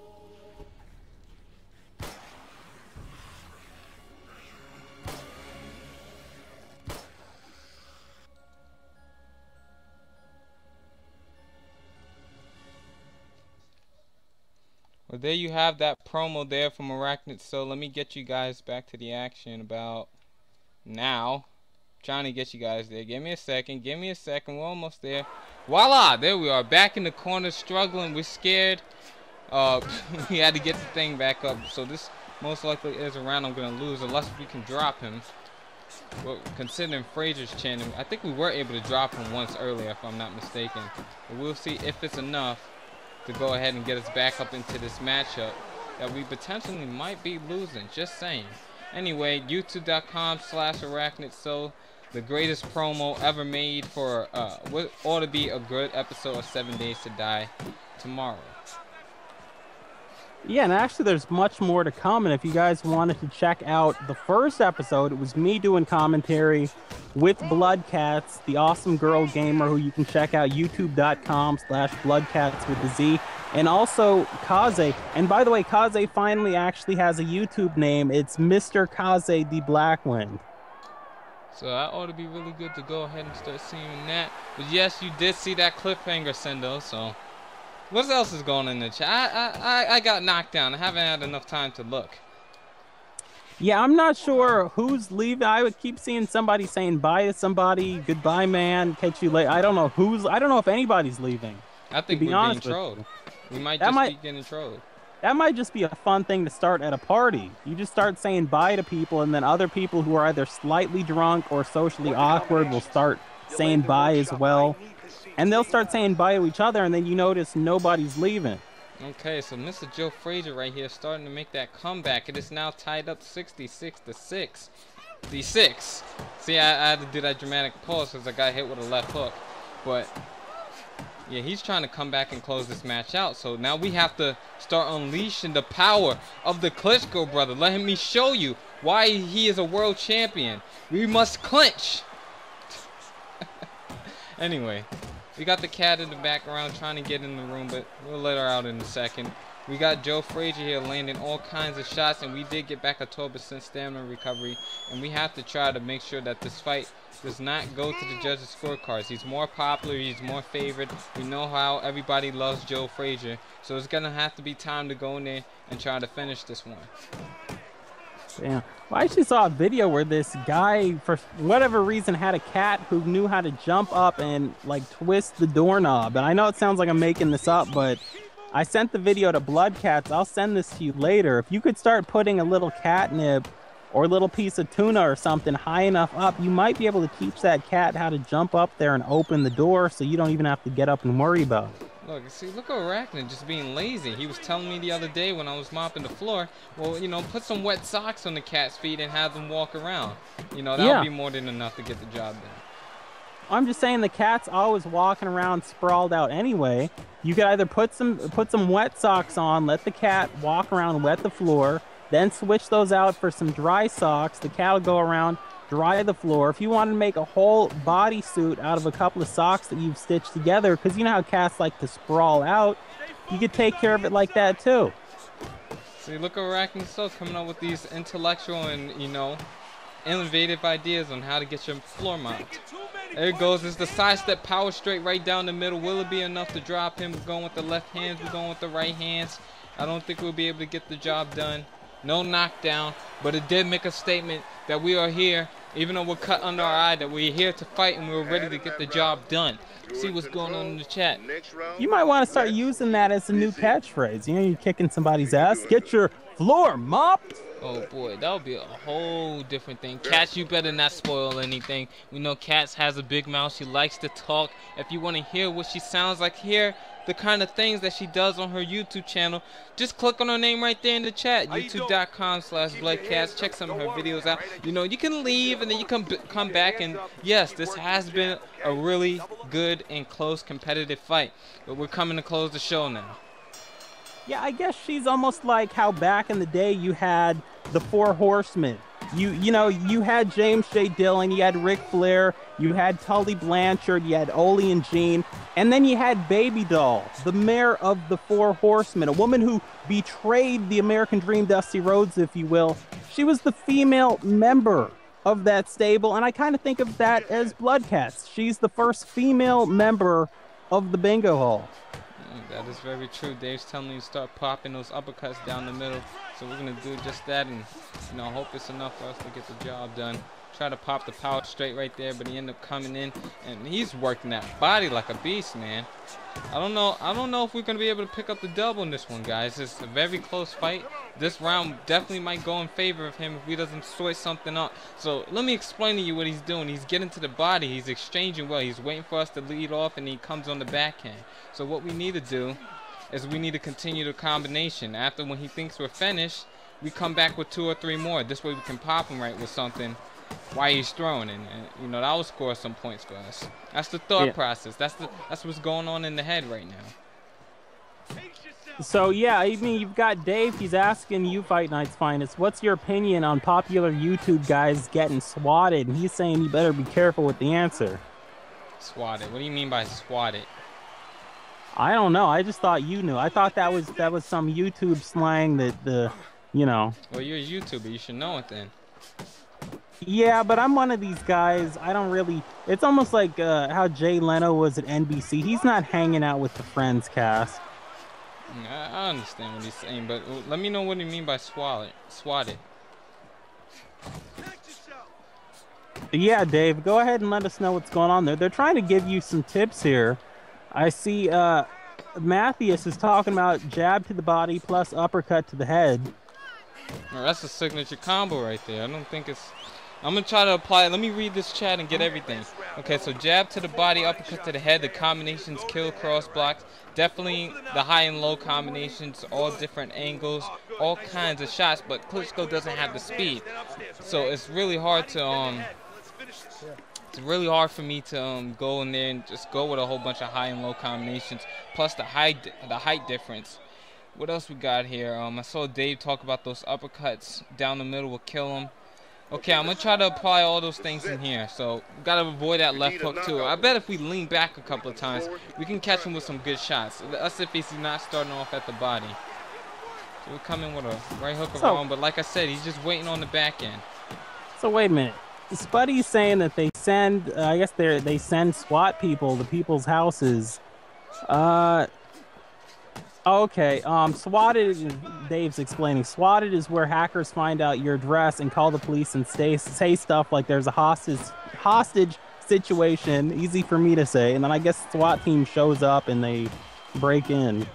Well, there you have that promo there from Arachnid. So let me get you guys back to the action about now. Trying to get you guys there. Give me a second. Give me a second. We're almost there. Voila! There we are. Back in the corner, struggling. We're scared. We had to get the thing back up. So this most likely is a round I'm going to lose unless we can drop him. Well, considering Fraser's chin, I think we were able to drop him once earlier, if I'm not mistaken. But we'll see if it's enough to go ahead and get us back up into this matchup that we potentially might be losing. Just saying. Anyway, youtube.com/ArachnidSoul. The greatest promo ever made for what ought to be a good episode of 7 Days to Die tomorrow. Yeah, and actually there's much more to come, and if you guys wanted to check out the first episode, it was me doing commentary with Bloodcats, the awesome girl gamer who you can check out, youtube.com/Bloodcats with the Z. and also Kaze. And by the way, Kaze finally actually has a YouTube name. It's Mr. Kaze the Blackwind. So that ought to be really good to go ahead and start seeing that. But yes, you did see that cliffhanger, Sendo. So what else is going on in the chat? I got knocked down. I haven't had enough time to look. Yeah, I'm not sure who's leaving. I would keep seeing somebody saying bye to somebody, goodbye, man, catch you later. I don't know if anybody's leaving. I think we're being trolled. We might just be getting trolled. That might just be a fun thing to start at a party. You just start saying bye to people, and then other people who are either slightly drunk or socially awkward will start saying bye as well. And they'll start saying bye to each other, and then you notice nobody's leaving. Okay, so Mr. Joe Frazier right here starting to make that comeback. It is now tied up 66-6. See, I had to do that dramatic pause because I got hit with a left hook. But yeah, he's trying to come back and close this match out. So now we have to start unleashing the power of the Klitschko brother. Let me show you why he is a world champion. We must clinch. Anyway, we got the cat in the background trying to get in the room, but we'll let her out in a second. We got Joe Frazier here landing all kinds of shots, and we did get back a 12% stamina recovery. And we have to try to make sure that this fight does not go to the judges' scorecards. He's more popular, he's more favored. We know how everybody loves Joe Frazier, so it's gonna have to be time to go in there and try to finish this one. Yeah. Well, I actually saw a video where this guy, for whatever reason, had a cat who knew how to jump up and like twist the doorknob. And I know it sounds like I'm making this up, but I sent the video to Blood Cats. I'll send this to you later. If you could start putting a little catnip or a little piece of tuna or something high enough up, you might be able to teach that cat how to jump up there and open the door so you don't even have to get up and worry about it. Look at Arachnid just being lazy. He was telling me the other day when I was mopping the floor, well, you know, put some wet socks on the cat's feet and have them walk around. You know, that would be more than enough to get the job done. I'm just saying the cat's always walking around sprawled out anyway. You could either put some wet socks on, let the cat walk around and wet the floor, then switch those out for some dry socks. The cat will go around, dry the floor. If you want to make a whole bodysuit out of a couple of socks that you've stitched together, because you know how cats like to sprawl out, you could take care of it like that too. See, look at Arachnid Soul coming up with these intellectual and, you know, innovative ideas on how to get your floor mount. There it goes. It's the side step power straight right down the middle. Will it be enough to drop him? We're going with the left hands. We're going with the right hands. I don't think we'll be able to get the job done. No knockdown, but it did make a statement that we are here, even though we're cut under our eye, that we're here to fight and we're ready to get the job done. See what's going on in the chat. You might want to start using that as a new catchphrase. You know, you're kicking somebody's ass. Get your floor mopped. Oh boy, that would be a whole different thing. Cats, you better not spoil anything. We know Cats has a big mouth. She likes to talk. If you want to hear what she sounds like, hear the kind of things that she does on her YouTube channel, just click on her name right there in the chat. YouTube.com/BloodCats. Check some of her videos out. You know, you can leave and then you come back, and yes, this has been a really good and close competitive fight. But we're coming to close the show now. Yeah, I guess she's almost like how back in the day you had the Four Horsemen. You know, you had James J. Dillon, you had Ric Flair, you had Tully Blanchard, you had Ole and Jean, and then you had Baby Doll, the mayor of the Four Horsemen, a woman who betrayed the American Dream, Dusty Rhodes, if you will. She was the female member of that stable, and I kind of think of that as Blood Cats. She's the first female member of the Bingo Hall. That is very true. Dave's telling me to start popping those uppercuts down the middle. So we're going to do just that, and, you know, hope it's enough for us to get the job done. Try to pop the power straight right there, but he ended up coming in, and he's working that body like a beast, man. I don't know if we're going to be able to pick up the double in this one, guys. It's a very close fight. This round definitely might go in favor of him if he doesn't switch something up. So let me explain to you what he's doing. He's getting to the body. He's exchanging well. He's waiting for us to lead off, and he comes on the backhand. So what we need to do is we need to continue the combination. After, when he thinks we're finished, we come back with 2 or 3 more. This way we can pop him right with something while he's throwing, and you know, that will score some points for us. That's the thought process. That's what's going on in the head right now. So yeah, I mean, you've got Dave. He's asking you, Fight Night's Finest, what's your opinion on popular YouTube guys getting swatted? And he's saying you better be careful with the answer. Swatted? What do you mean by swatted? I don't know. I just thought you knew. I thought that was some YouTube slang that you know. Well, you're a YouTuber. You should know it then. Yeah, but I'm one of these guys. I don't really. It's almost like how Jay Leno was at NBC. He's not hanging out with the Friends cast. I understand what he's saying, but let me know what you mean by swatted. Yeah, Dave, go ahead and let us know what's going on there. They're trying to give you some tips here. I see Matthias is talking about jab to the body plus uppercut to the head. Well, that's a signature combo right there. I don't think it's... I'm going to try to apply it. Let me read this chat and get everything. Okay, so jab to the body, uppercut to the head. The combinations, kill, cross blocks. Definitely the high and low combinations, all different angles, all kinds of shots. But Klitschko doesn't have the speed. So it's really hard to... It's really hard for me to go in there and just go with a whole bunch of high and low combinations, plus the height difference. What else we got here? I saw Dave talk about those uppercuts down the middle will kill him. Okay, I'm gonna try to apply all those things in here. So we gotta avoid that left hook too. I bet if we lean back a couple of times, we can catch him with some good shots. That's if he's not starting off at the body. So we come in with a right hook around, but like I said, he's just waiting on the back end. So wait a minute. Spuddy's saying that they send, I guess they send SWAT people to people's houses. Okay. Swatted. Dave's explaining. Swatted is where hackers find out your address and call the police and say stuff like there's a hostage situation. Easy for me to say. And then I guess SWAT team shows up and they break in.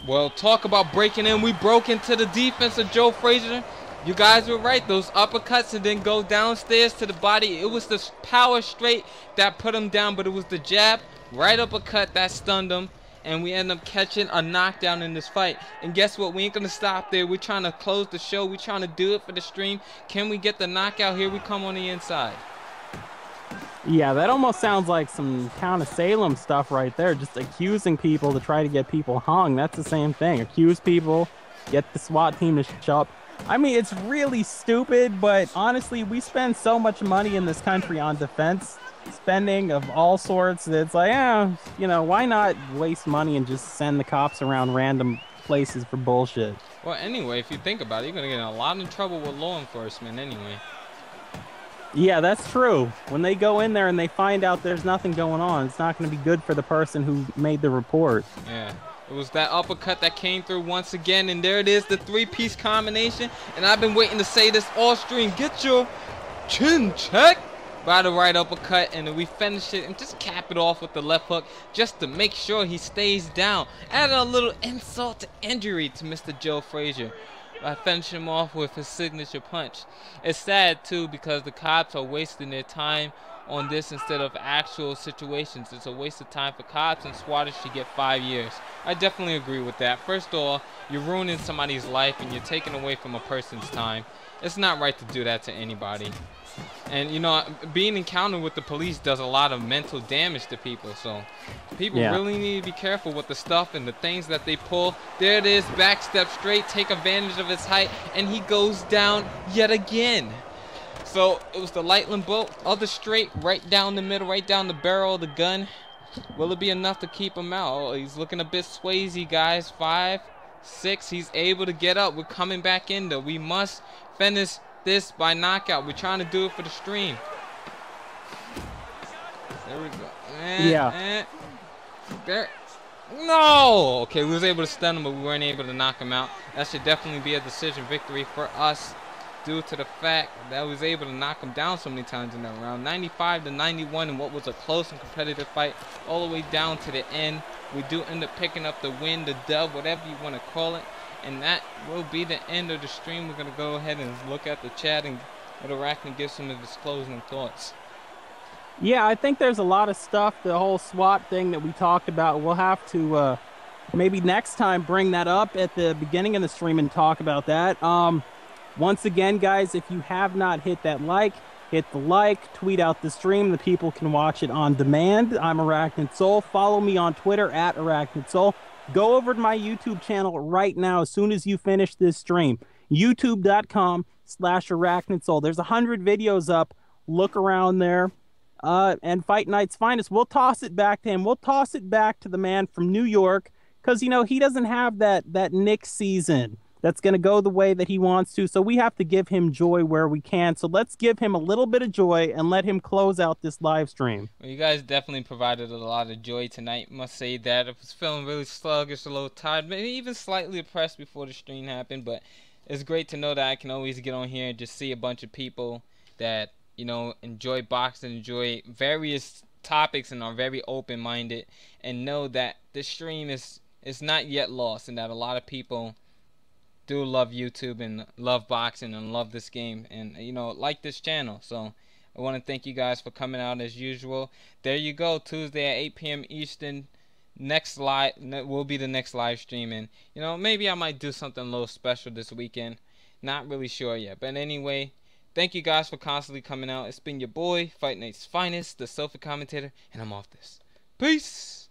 Well, talk about breaking in. We broke into the defense of Joe Frazier. You guys were right. Those uppercuts and then go downstairs to the body. It was the power straight that put him down, but it was the jab, right uppercut that stunned him. And we end up catching a knockdown in this fight. And guess what? We ain't going to stop there. We're trying to close the show. We're trying to do it for the stream. Can we get the knockout? Here we come on the inside. Yeah, that almost sounds like some Town of Salem stuff right there. Just accusing people to try to get people hung. That's the same thing. Accuse people, get the SWAT team to show up. I mean, it's really stupid, but honestly, we spend so much money in this country on defense spending of all sorts that it's like, you know, why not waste money and just send the cops around random places for bullshit? Well, anyway, if you think about it, you're going to get in a lot of trouble with law enforcement anyway. Yeah, that's true. When they go in there and they find out there's nothing going on, it's not going to be good for the person who made the report. Yeah. It was that uppercut that came through once again, and there it is, the three-piece combination. And I've been waiting to say this all stream. Get your chin check by the right uppercut, and then we finish it and just cap it off with the left hook just to make sure he stays down. Add a little insult to injury to Mr. Joe Frazier by finishing him off with his signature punch. It's sad, too, because the cops are wasting their time on this instead of actual situations. It's a waste of time for cops, and SWATers should get 5 years. I definitely agree with that. First of all, you're ruining somebody's life and you're taking away from a person's time. It's not right to do that to anybody. And you know, being encountered with the police does a lot of mental damage to people, so people really need to be careful with the stuff and the things that they pull. There it is, back step straight, take advantage of his height, and he goes down yet again. So it was the Lightning bolt, other straight, right down the middle, right down the barrel of the gun. Will it be enough to keep him out? Oh, he's looking a bit swayzy, guys. 5, 6, he's able to get up. We're coming back in, though. We must finish this by knockout. We're trying to do it for the stream. There we go. There. No! Okay, we was able to stun him, but we weren't able to knock him out. That should definitely be a decision victory for us, due to the fact that we was able to knock him down so many times in that round. 95-91 in what was a close and competitive fight all the way down to the end. We do end up picking up the win, the dub, whatever you want to call it. And that will be the end of the stream. We're going to go ahead and look at the chat and let Arachne give some of his closing thoughts. Yeah, I think there's a lot of stuff, the whole SWAT thing that we talked about. We'll have to maybe next time bring that up at the beginning of the stream and talk about that. Once again, guys, if you have not hit that like, hit the like, tweet out the stream. The people can watch it on demand. I'm Arachnid Soul. Follow me on Twitter at Arachnid Soul. Go over to my YouTube channel right now as soon as you finish this stream. YouTube.com/Arachnid Soul. There's 100 videos up. Look around there. And Fight Night's Finest. We'll toss it back to him. We'll toss it back to the man from New York because he doesn't have that Knicks season that's going to go the way that he wants to. So we have to give him joy where we can. So let's give him a little bit of joy and let him close out this live stream. Well, you guys definitely provided a lot of joy tonight. Must say that. I was feeling really sluggish, a little tired, maybe even slightly depressed before the stream happened. But it's great to know that I can always get on here and just see a bunch of people that enjoy boxing, enjoy various topics, and are very open-minded, and know that this stream is not yet lost, and that a lot of people do love YouTube and love boxing and love this game and like this channel. So I want to thank you guys for coming out as usual. There you go, Tuesday at 8 p.m. Eastern. Next live will be the next live stream, and maybe I might do something a little special this weekend. Not really sure yet, but anyway, thank you guys for constantly coming out. It's been your boy, Fight Night's Finest, the Sofa Commentator, and I'm off this. Peace.